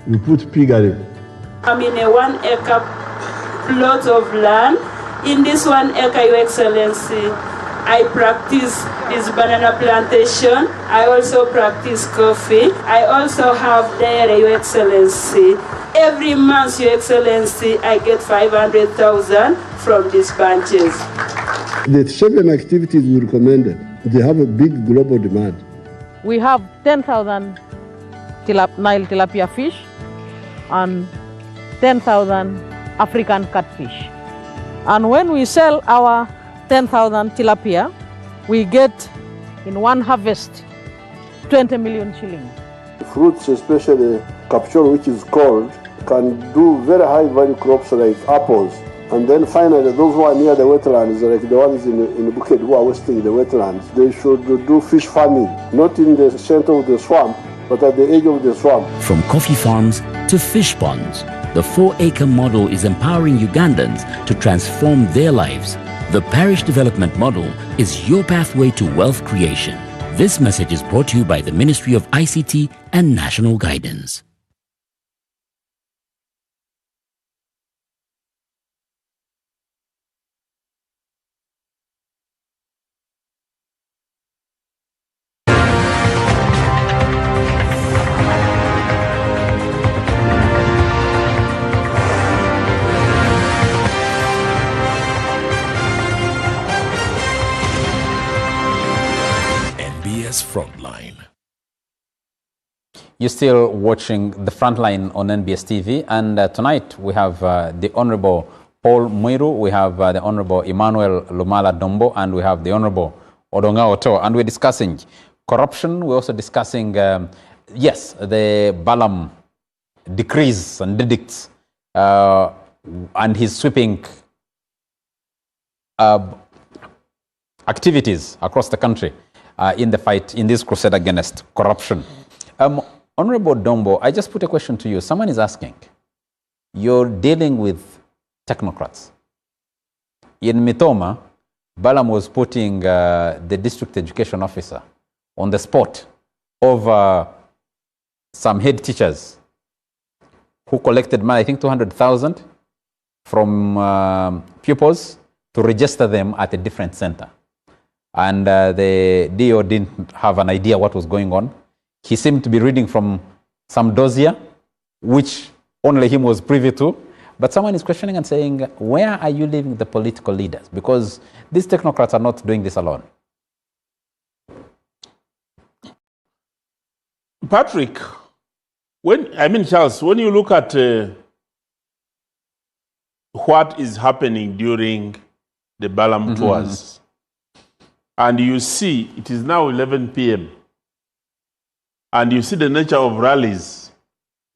you put piggery. I'm in a 1 acre plot of land. In this 1 acre, Your Excellency, I practice this banana plantation. I also practice coffee. I also have dairy, Your Excellency. Every month, Your Excellency, I get 500,000 from these bunches. The 7 activities we recommended, they have a big global demand. We have 10,000 Nile tilapia fish and 10,000 African catfish. And when we sell our 10,000 tilapia, we get in one harvest 20 million shillings. Fruits, especially capsule, which is cold, can do very high value crops like apples. And then finally, those who are near the wetlands, like the ones in Bukit who are wasting the wetlands, they should do fish farming, not in the center of the swamp, but at the edge of the swamp. From coffee farms to fish ponds, the 4-acre model is empowering Ugandans to transform their lives. The parish development model is your pathway to wealth creation. This message is brought to you by the Ministry of ICT and National Guidance. NBS Frontline. You're still watching the Frontline on NBS TV, and tonight we have the Honorable Paul Mwiru, we have the Honorable Emmanuel Lumala Dombo, and we have the Honorable Odonga Oto, and we're discussing corruption. We're also discussing, yes, the Balaam decrees and edicts and his sweeping activities across the country in the fight, in this crusade against corruption. Honorable Dombo, I just put a question to you. Someone is asking, you're dealing with technocrats. In Mitoma, Balaam was putting the district education officer on the spot over some head teachers who collected money, I think 200,000 from pupils to register them at a different center. And the DO didn't have an idea what was going on. He seemed to be reading from some dossier, which only him was privy to. But someone is questioning and saying, where are you leaving the political leaders? Because these technocrats are not doing this alone. Patrick, Charles, when you look at what is happening during the Balaam tours, and you see it is now 11 p.m., and you see the nature of rallies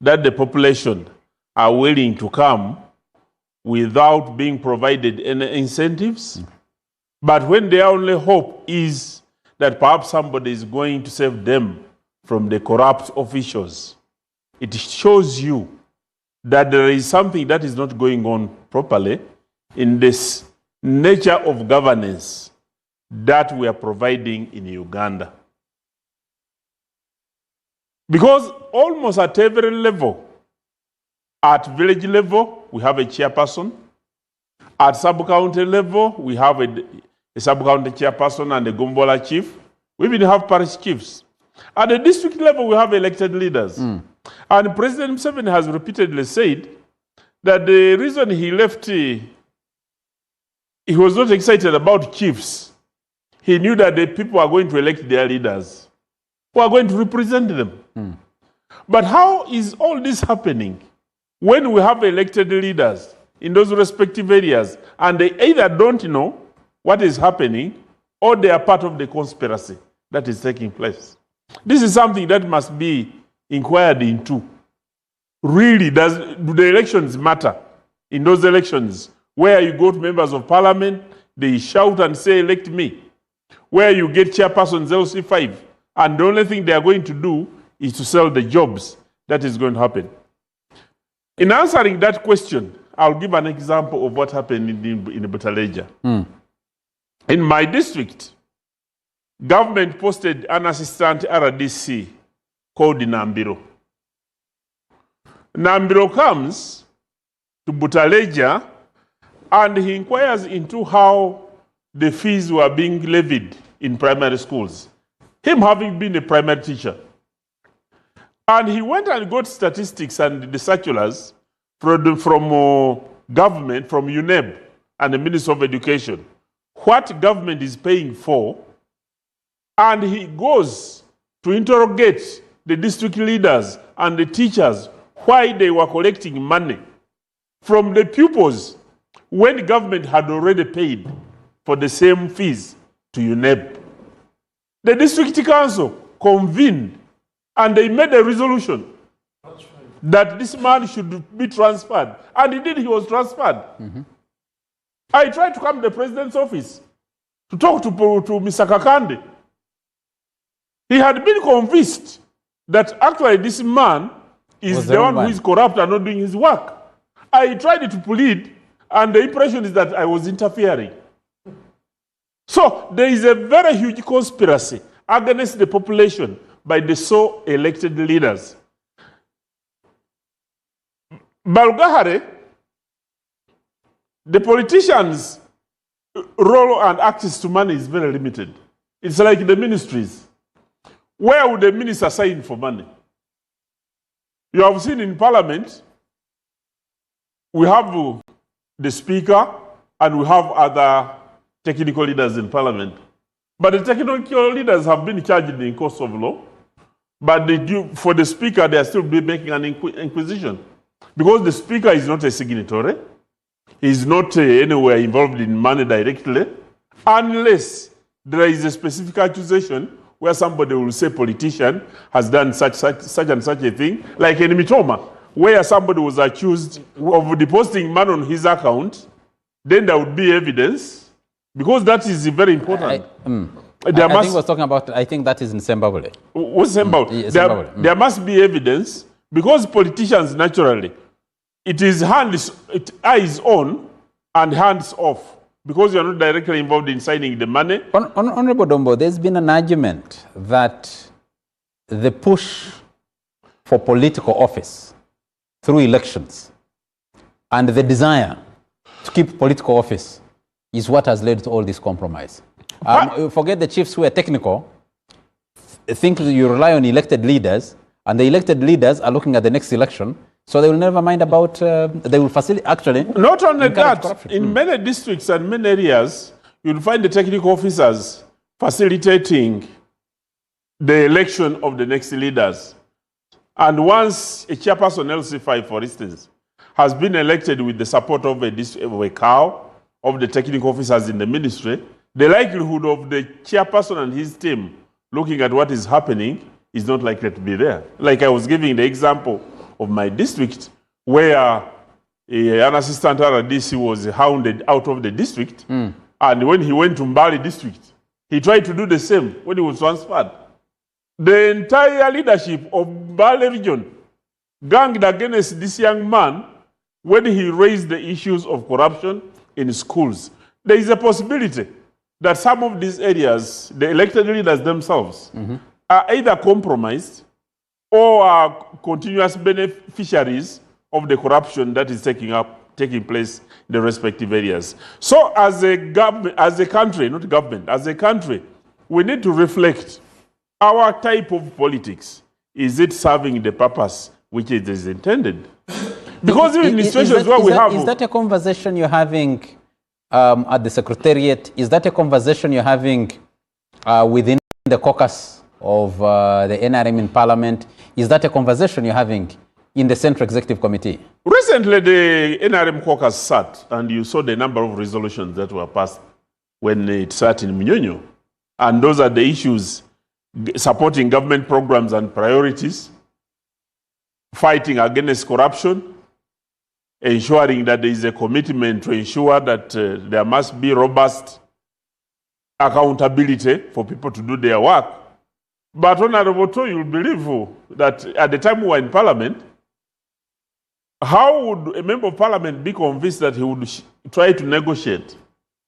that the population are willing to come without being provided any incentives. But when their only hope is that perhaps somebody is going to save them from the corrupt officials, it shows you that there is something that is not going on properly in this nature of governance that we are providing in Uganda. Because almost at every level, at village level, we have a chairperson. At sub-county level, we have a sub-county chairperson and a Gombola chief. We even have parish chiefs. At the district level, we have elected leaders. And President Museveni has repeatedly said that the reason he left, he was not excited about chiefs. He knew that the people are going to elect their leaders, who are going to represent them. But how is all this happening when we have elected leaders in those respective areas and they either don't know what is happening or they are part of the conspiracy that is taking place? This is something that must be inquired into. Really, do the elections matter? In those elections, where you go to members of parliament, they shout and say, elect me. Where you get chairpersons LC5, and the only thing they are going to do is to sell the jobs. That is going to happen. In answering that question, I'll give an example of what happened in Butaleja. In my district, government posted an assistant RDC called Nambiro. Nambiro comes to Butaleja and he inquires into how the fees were being levied in primary schools. Him having been a primary teacher. And he went and got statistics and the circulars from government, from UNEB and the Ministry of Education, what government is paying for, and he goes to interrogate the district leaders and the teachers why they were collecting money from the pupils when the government had already paid for the same fees to UNEB. The district council convened and they made a resolution that this man should be transferred. And indeed, he was transferred. I tried to come to the president's office to talk to Mr. Kakande. He had been convinced that actually this man is the one who is corrupt and not doing his work. I tried to plead, and the impression is that I was interfering. So there is a very huge conspiracy against the population by the so elected leaders. Balgahare, the politicians' role and access to money is very limited. It's like the ministries. Where would the minister sign for money? You have seen in parliament, we have the speaker and we have other technical leaders in parliament. But the technical leaders have been charged in courts of law. But for the speaker, they are still making an inquisition. Because the speaker is not a signatory. He is not anywhere involved in money directly. Unless there is a specific accusation where somebody will say politician has done such and such a thing. Like in Mitoma, where somebody was accused of depositing money on his account, then there would be evidence. Because that is very important. I think we're talking about, I think that is in Zimbabwe. What's Zimbabwe? There must be evidence, because politicians naturally, it is eyes on and hands off, because you're not directly involved in signing the money. Honorable Dombo, there's been an argument that the push for political office through elections and the desire to keep political office is what has led to all this compromise. Forget the chiefs who are technical. Think you rely on elected leaders, and the elected leaders are looking at the next election, so they will never mind about, they will facilitate, actually. Not only that, in many districts and many areas, you'll find the technical officers facilitating the election of the next leaders. And once a chairperson LC5, for instance, has been elected with the support of a cow, of the technical officers in the ministry, the likelihood of the chairperson and his team looking at what is happening is not likely to be there. Like I was giving the example of my district, where an assistant RDC was hounded out of the district, and when he went to Mbali district, he tried to do the same when he was transferred. The entire leadership of Mbali region ganged against this young man when he raised the issues of corruption in schools. There is a possibility that some of these areas, the elected leaders themselves, are either compromised or are continuous beneficiaries of the corruption that is taking place in the respective areas. So as a country, not government, as a country, we need to reflect our type of politics. Is it serving the purpose which it is intended? Because even in situations where we have... Is that a conversation you're having at the Secretariat? Is that a conversation you're having within the caucus of the NRM in Parliament? Is that a conversation you're having in the Central Executive Committee? Recently, the NRM caucus sat, and you saw the number of resolutions that were passed when it sat in Mnyonyo. And those are the issues supporting government programs and priorities, fighting against corruption, ensuring that there is a commitment to ensure that there must be robust accountability for people to do their work. But Honorable To, you'll believe that at the time we were in Parliament, how would a member of Parliament be convinced that he would try to negotiate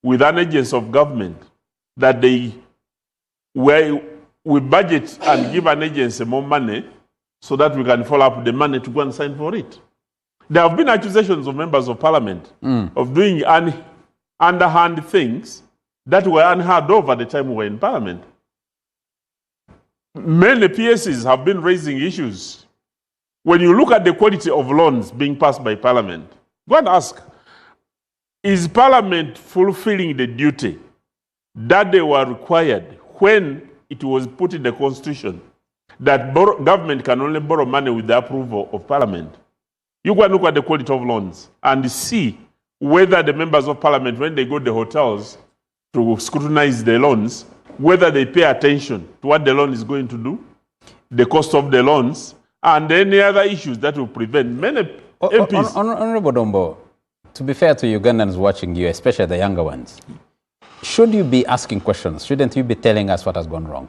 with an agency of government that we budget and give an agency more money so that we can follow up the money to go and sign for it? There have been accusations of members of Parliament of doing underhand things that were unheard of at the time we were in Parliament. Many PSs have been raising issues. When you look at the quality of loans being passed by Parliament, go and ask, is Parliament fulfilling the duty that they were required when it was put in the Constitution that government can only borrow money with the approval of Parliament? You go and look at the quality of loans and see whether the members of Parliament, when they go to the hotels to scrutinize the loans, whether they pay attention to what the loan is going to do, the cost of the loans, and any other issues that will prevent many MPs. Honorable Dombo, to be fair to Ugandans watching you, especially the younger ones, should you be asking questions? Shouldn't you be telling us what has gone wrong?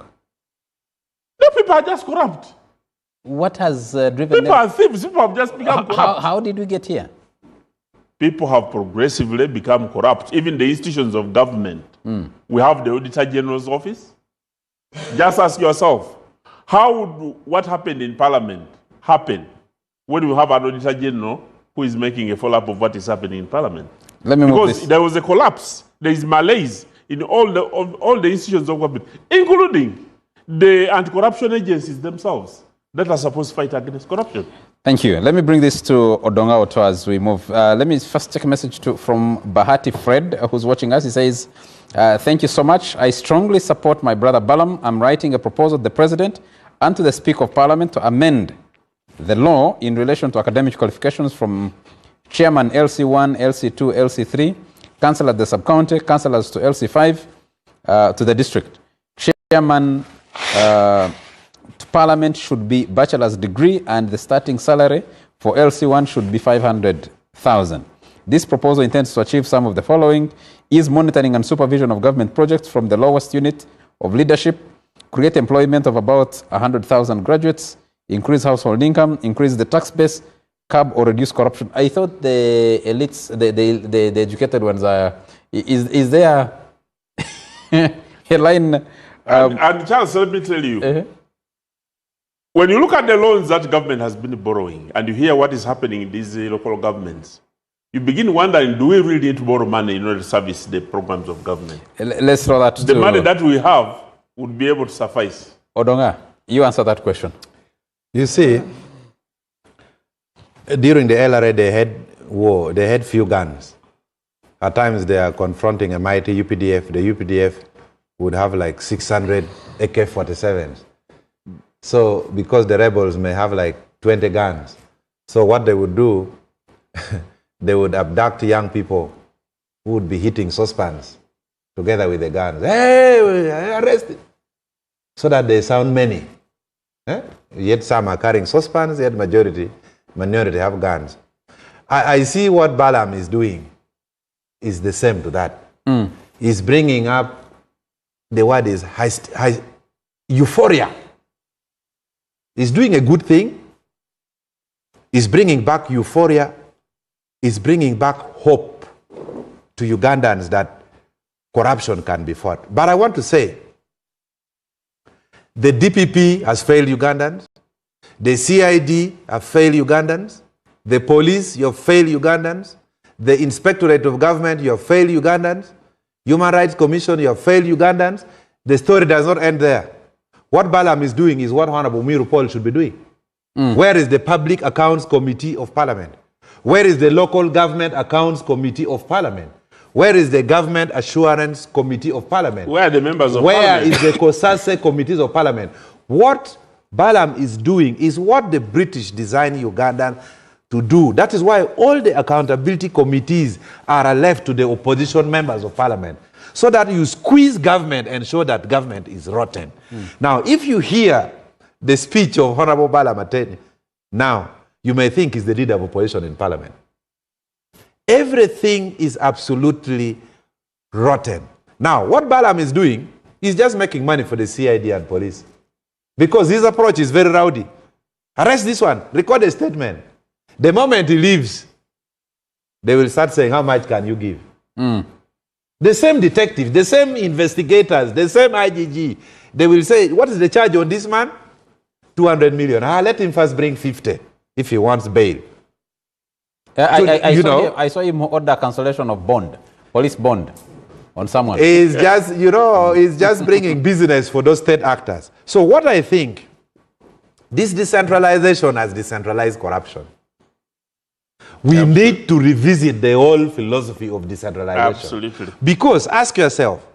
No, people are just corrupt. What has driven people are thieves. People have just become corrupt. How did we get here? People have progressively become corrupt. Even the institutions of government. We have the Auditor General's office. Just ask yourself, how would what happened in Parliament happen when you have an Auditor General who is making a follow-up of what is happening in Parliament? Because there was a collapse. There is malaise in all the institutions of government, including the anti-corruption agencies themselves that are supposed to fight against corruption. Thank you. Let me bring this to Odonga Oto as we move. Let me first take a message from Bahati Fred, who's watching us. He says, thank you so much. I strongly support my brother Balaam. I'm writing a proposal to the President and to the Speaker of Parliament to amend the law in relation to academic qualifications from Chairman LC1, LC2, LC3, Councillor at the sub-county, Councillors to LC5, to the district. Chairman to Parliament should be bachelor's degree, and the starting salary for LC1 should be 500,000. This proposal intends to achieve some of the following: ease monitoring and supervision of government projects from the lowest unit of leadership, create employment of about 100,000 graduates, increase household income, increase the tax base, curb or reduce corruption. I thought the elites, the educated ones are, is there a line? And Charles, let me tell you, when you look at the loans that government has been borrowing and you hear what is happening in these local governments, you begin wondering, do we really need to borrow money in order to service the programs of government? Let's throw that the money that we have would be able to suffice. Odonga, you answer that question. You see, during the LRA, they had war. They had few guns. At times, they are confronting a mighty UPDF. The UPDF would have like 600 AK-47s. So, because the rebels may have like 20 guns, so what they would do, they would abduct young people who would be hitting saucepans together with the guns. Hey, arrested! So that they sound many. Yet some are carrying saucepans, yet minority have guns. I see what Balaam is doing is the same to that. He's bringing up, the word is euphoria. He's doing a good thing. He's bringing back euphoria. He's bringing back hope to Ugandans that corruption can be fought. But I want to say, the DPP has failed Ugandans. The CID have failed Ugandans. The police, you have failed Ugandans. The Inspectorate of Government, you have failed Ugandans. Human Rights Commission, you have failed Ugandans. The story does not end there. What Balaam is doing is what Honorable Miru Paul should be doing. Where is the Public Accounts Committee of Parliament? Where is the Local Government Accounts Committee of Parliament? Where is the Government Assurance Committee of Parliament? Where are the members of Where Parliament? is the COSASE Committees of Parliament? What Balaam is doing is what the British designed Uganda to do. That is why all the accountability committees are left to the opposition members of Parliament, so that you squeeze government and show that government is rotten. Now, if you hear the speech of Honorable Balaam Atene, now, you may think is the leader of opposition in parliament. Everything is absolutely rotten. Now, what Balaam is doing is just making money for the CID and police. Because his approach is very rowdy. Arrest this one, record a statement. The moment he leaves, they will start saying, how much can you give? The same detective, the same investigators, the same IGG, they will say, what is the charge on this man? 200 million. Let him first bring 50 if he wants bail. I saw him order cancellation of bond, police bond on someone. It's just, it's just bringing business for those state actors. So what I think, this decentralization has decentralized corruption. We need to revisit the whole philosophy of decentralization. Absolutely. Because, ask yourself,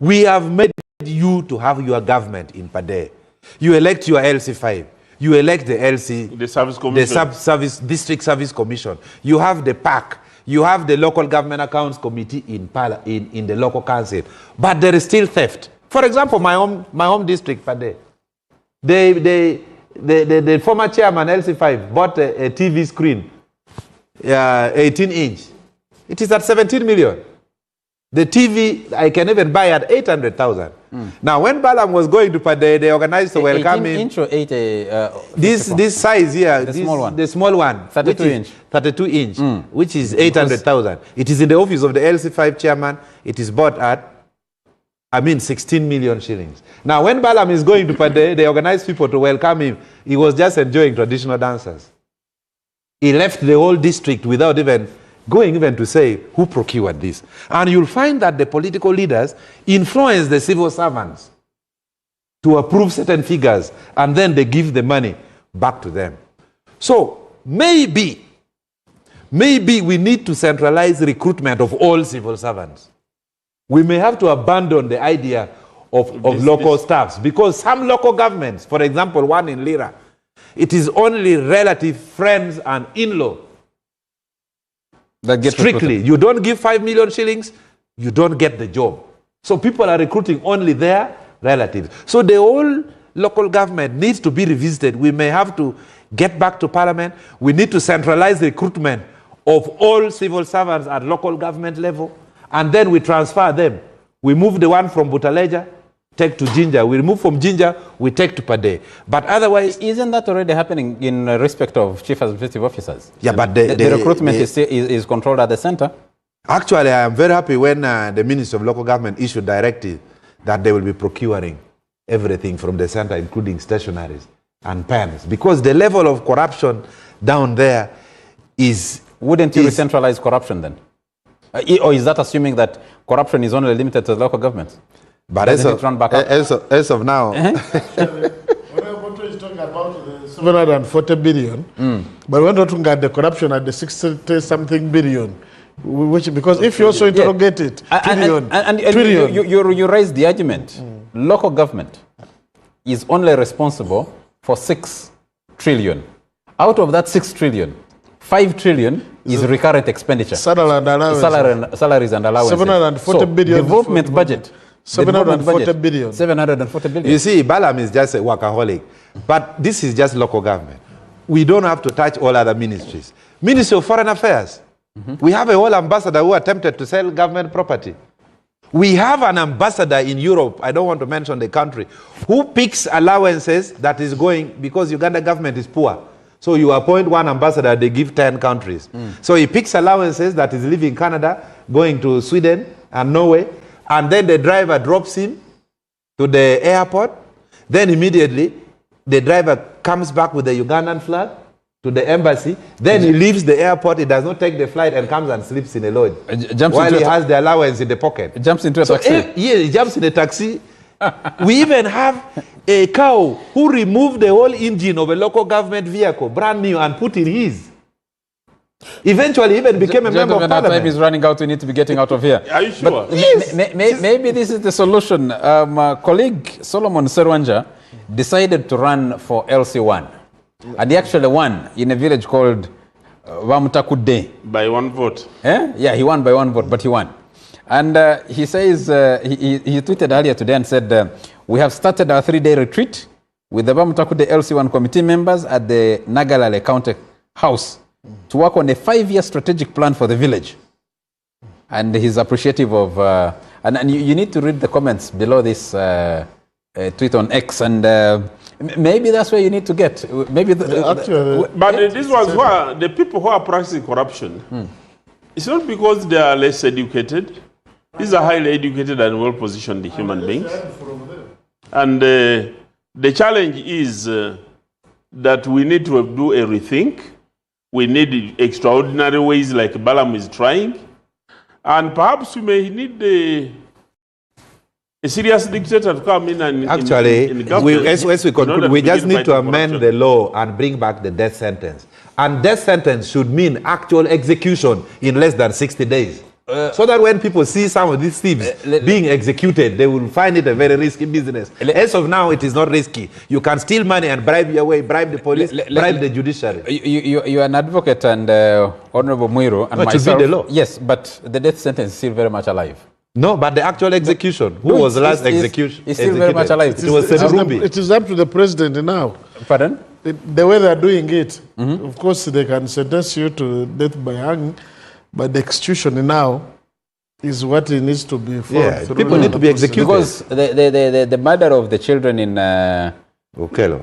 we have made you to have your government in Pade. You elect your LC5. You elect the LC, the Service Commission, the District Service Commission. You have the PAC. You have the Local Government Accounts Committee in the local council. But there is still theft. For example, my home district, Pade. The former chairman, LC5, bought a TV screen, 18-inch. It is at 17 million. The TV, I can even buy at 800,000. Now, when Balaam was going to Pade, they organized to welcome him. 18-inch or 8? This size here, the small one. The small one. 32-inch. 32-inch, which is 800,000. It is in the office of the LC5 chairman. It is bought at, 16 million shillings. Now, when Balaam is going to Pade, they organized people to welcome him. He was just enjoying traditional dancers. He left the whole district without even going to say who procured this. And you'll find that the political leaders influence the civil servants to approve certain figures, and then they give the money back to them. So maybe we need to centralize recruitment of all civil servants. We may have to abandon the idea of local staffs, because some local governments, for example, one in Lira, it is only relative, friends, and in-law. Strictly, recruited. You don't give 5 million shillings, you don't get the job. So people are recruiting only their relatives. So the whole local government needs to be revisited. We may have to get back to parliament. We need to centralize recruitment of all civil servants at local government level, and then we transfer them. We move the one from Butaleja, take to Jinja. We remove from Jinja, we take to Pade. But otherwise... Isn't that already happening in respect of chief administrative officers? Yeah, but the recruitment is controlled at the center. Actually, I am very happy when the Ministry of Local Government issued directive that they will be procuring everything from the center, including stationaries and pens. Because the level of corruption down there is... Wouldn't you centralize corruption then? Or is that assuming that corruption is only limited to the local governments? But as of now... What is talking about the 740 billion, but we're not looking at the corruption at the 60-something billion, because if you also interrogate it, trillion. You raise the argument, local government is only responsible for 6 trillion. Out of that 6 trillion, 5 trillion is recurrent expenditure. Salaries and allowances. 740 billion. Development budget. 740 billion. 740 billion. You see, Balaam is just a workaholic. But this is just local government. We don't have to touch all other ministries. Ministry of Foreign Affairs. We have a whole ambassador who attempted to sell government property. We have an ambassador in Europe, I don't want to mention the country, who picks allowances that is going, because Uganda government is poor. So you appoint one ambassador, they give 10 countries. So he picks allowances that is leaving Canada, going to Sweden and Norway, and then the driver drops him to the airport. Then immediately, the driver comes back with the Ugandan flag to the embassy. Then he leaves the airport, he does not take the flight and comes and sleeps in a lodge. While he has the allowance in the pocket. Jumps into a taxi. He jumps in a taxi. We even have a cow who removed the whole engine of a local government vehicle, brand new, and put in his. Eventually, even became a member of parliament. Time is running out. We need to be getting out of here. Are you sure? Yes. Maybe this is the solution. Colleague Solomon Serwanja decided to run for LC1. And he actually won in a village called Wamutakude. By 1 vote. Yeah, he won by 1 vote, but he won. And he says, he tweeted earlier today and said, we have started our 3-day retreat with the Wamutakude LC1 committee members at the Nagalale County house to work on a 5-year strategic plan for the village. And he's appreciative of, and you need to read the comments below this tweet on X, and maybe that's where you need to get. Maybe but this was where the people who are practicing corruption, it's not because they are less educated. These are highly educated and well-positioned human beings. And the challenge is that we need to do a rethink. We need extraordinary ways like Balaam is trying. And perhaps we may need a serious dictator to come in and actually, as we conclude, we just need to amend the law and bring back the death sentence. And death sentence should mean actual execution in less than 60 days. So that when people see some of these thieves being executed, they will find it a very risky business. As of now, it is not risky. You can steal money and bribe your way, bribe the police, bribe the judiciary. You are an advocate, and Honorable Muiru and myself. Should be the law. Yes, but the death sentence is still very much alive. No, but the actual execution. Who was the last execution? It's still very much alive. It is up to the president now. Pardon? The way they are doing it, of course, they can sentence you to death by hanging, but the execution now is what it needs to be. People need to be executed. Because the murder of the children in Okello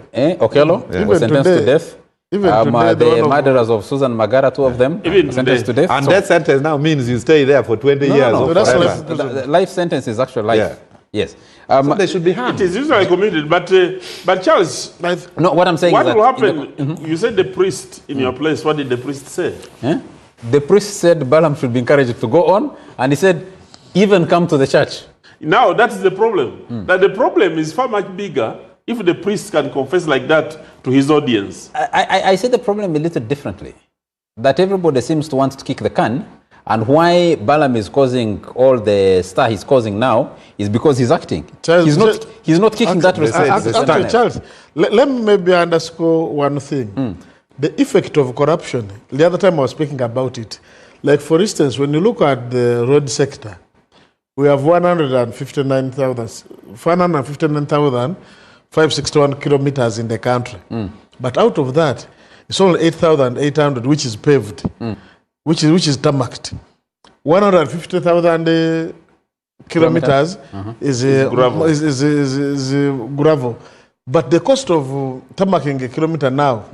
was sentenced to death. The murderers of Susan Magara, 2 of them, sentenced to death. And death sentence now means you stay there for 20 years. No, the life sentence is actually life. Yeah. Yes. So they should be hanged. It is usually committed, but Charles, no, what I'm saying what is will happen? You said the priest in your place. What did the priest say? The priest said Balaam should be encouraged to go on, and he said, even come to the church. Now, that is the problem. That the problem is far much bigger if the priest can confess like that to his audience. I see the problem a little differently. That everybody seems to want to kick the can, and why Balaam is causing all the star he's causing now is because he's acting. He's not kicking that responsibility. Charles, let me maybe underscore one thing. The effect of corruption, the other time I was speaking about it, like for instance, when you look at the road sector, we have 561 kilometers in the country. But out of that, it's only 8,800 which is paved, which is tarmacked. 150,000 kilometers is gravel. But the cost of tarmacking a kilometer now,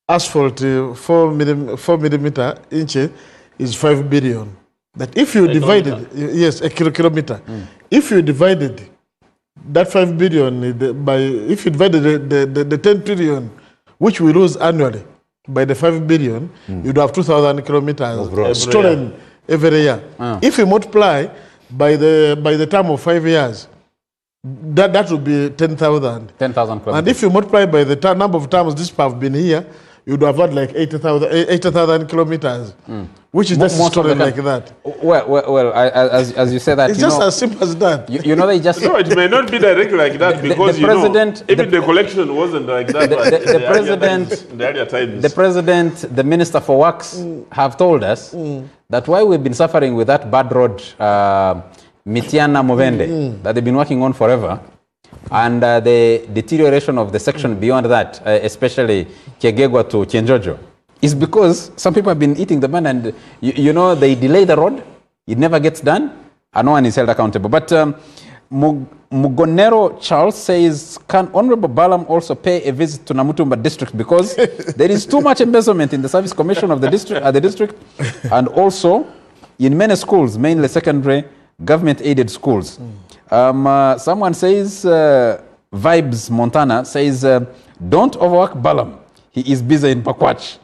asphalt 4 millimeter inches is 5 billion. That if you divided, yes, a kilometer, if you divided that 5 billion by, if you divided the 10 trillion, which we lose annually, by the 5 billion, you'd have 2,000 kilometers stolen every year. If you multiply by the term of 5 years, that would be 10,000. 10,000 kilometers. And if you multiply by the number of times this have been here, you'd have had like 80,000 kilometers, which is just stolen like that. Well, as you say that, it's just as simple as that. You know, they just no, it may not be directly like that because the president, even the collection wasn't like that. The president, in the earlier times, the president, the minister for works have told us that why we've been suffering with that bad road, Mitiana Movende, that they've been working on forever. And the deterioration of the section beyond that, especially Kiegegwa to Kienjojo, is because some people have been eating the man, and you know, they delay the road, it never gets done, and no one is held accountable. But Mugonero Charles says, can Honorable Balaam also pay a visit to Namutumba district, because there is too much embezzlement in the service commission of the district, at the district, and also in many schools, mainly secondary, government-aided schools. Someone says, Vibes Montana says, don't overwork Balaam. He is busy in Pakwach.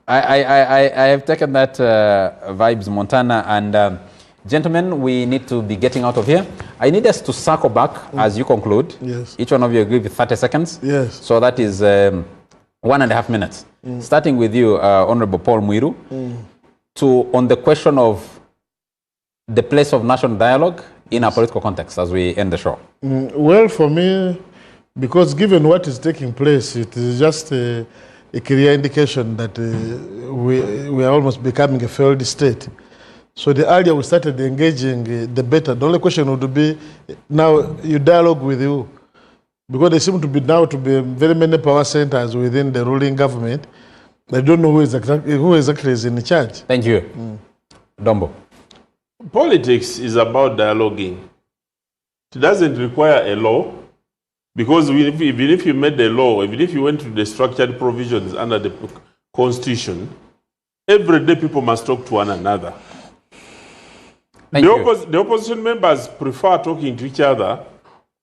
I have taken that Vibes Montana, and gentlemen, we need to be getting out of here. I need us to circle back as you conclude. Yes. Each one of you agree with 30 seconds. Yes. So that is 1.5 minutes. Starting with you, Honorable Paul Muiru, on the question of the place of national dialogue in a political context as we end the show. Well, for me, because given what is taking place, it is just a clear indication that we are almost becoming a failed state. So the earlier we started engaging, the better. The only question would be, now you dialogue with you, because there seem to be now very many power centers within the ruling government, I don't know who exactly is in charge. Thank you. Dombo. Politics is about dialoguing. It doesn't require a law, because even if you made a law, even if you went to the structured provisions under the Constitution, every day people must talk to one another. The opposition members prefer talking to each other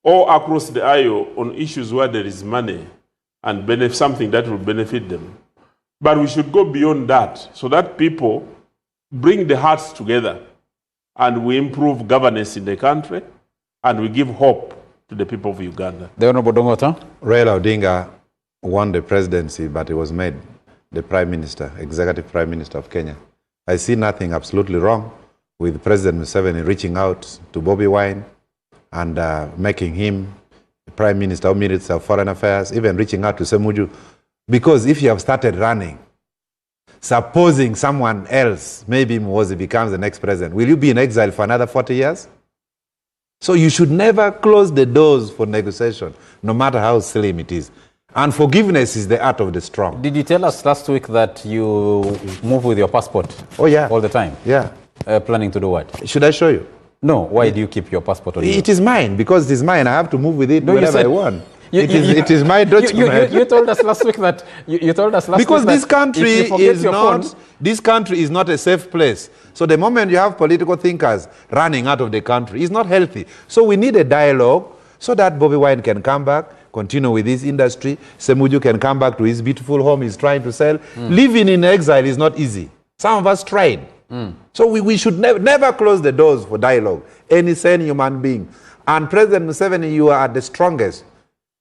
or across the aisle on issues where there is money and something that will benefit them. But we should go beyond that so that people bring the hearts together and we improve governance in the country and we give hope to the people of Uganda. The Honorable Dongota? Raila Odinga won the presidency, but he was made the Prime Minister, Executive Prime Minister of Kenya. I see nothing absolutely wrong with President Museveni reaching out to Bobi Wine and making him the Prime Minister or Minister of Foreign Affairs, even reaching out to Semuju. Because if you have started running, supposing someone else, maybe Mwozi, becomes the next president, will you be in exile for another 40 years? So you should never close the doors for negotiation, no matter how slim it is. And forgiveness is the art of the strong. Did you tell us last week that you move with your passport? Oh, yeah. All the time? Yeah. Planning to do what? Should I show you? No. Why do you keep your passport on you? It is mine, because it is mine. I have to move with it whenever I want. It is my document. You told us last week that you told us last because week this country is not this country is not a safe place. So the moment you have political thinkers running out of the country, it's not healthy. So we need a dialogue so that Bobi Wine can come back, continue with his industry. Semuju can come back to his beautiful home he's trying to sell. Living in exile is not easy. Some of us tried. So we should never close the doors for dialogue. Any sane human being. And President Museveni, you are the strongest.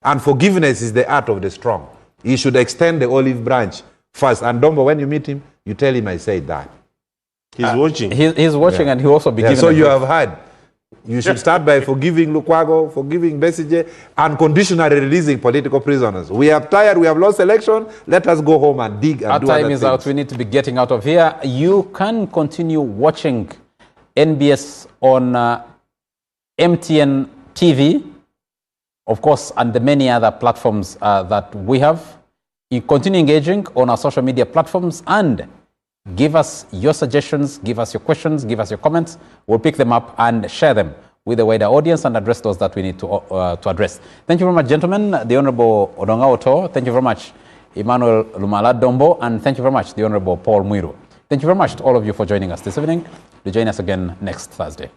And forgiveness is the art of the strong. He should extend the olive branch first. And Dombo, when you meet him, you tell him I said that. He's watching. He's watching, and he'll also be given so you have heard. You should start by forgiving Lukwago, forgiving Besigye, and conditionally releasing political prisoners. We are tired, we have lost election, let us go home and dig and Our do time other is things. out, we need to be getting out of here. You can continue watching NBS on MTN TV, of course, and the many other platforms that we have. You continue engaging on our social media platforms and give us your suggestions, give us your questions, give us your comments. We'll pick them up and share them with the wider audience and address those that we need to address. Thank you very much, gentlemen. The Honorable Odonga Oto. Thank you very much, Emmanuel Lumala Dombo. And thank you very much, the Honorable Paul Muiru. Thank you very much to all of you for joining us this evening. Do join us again next Thursday.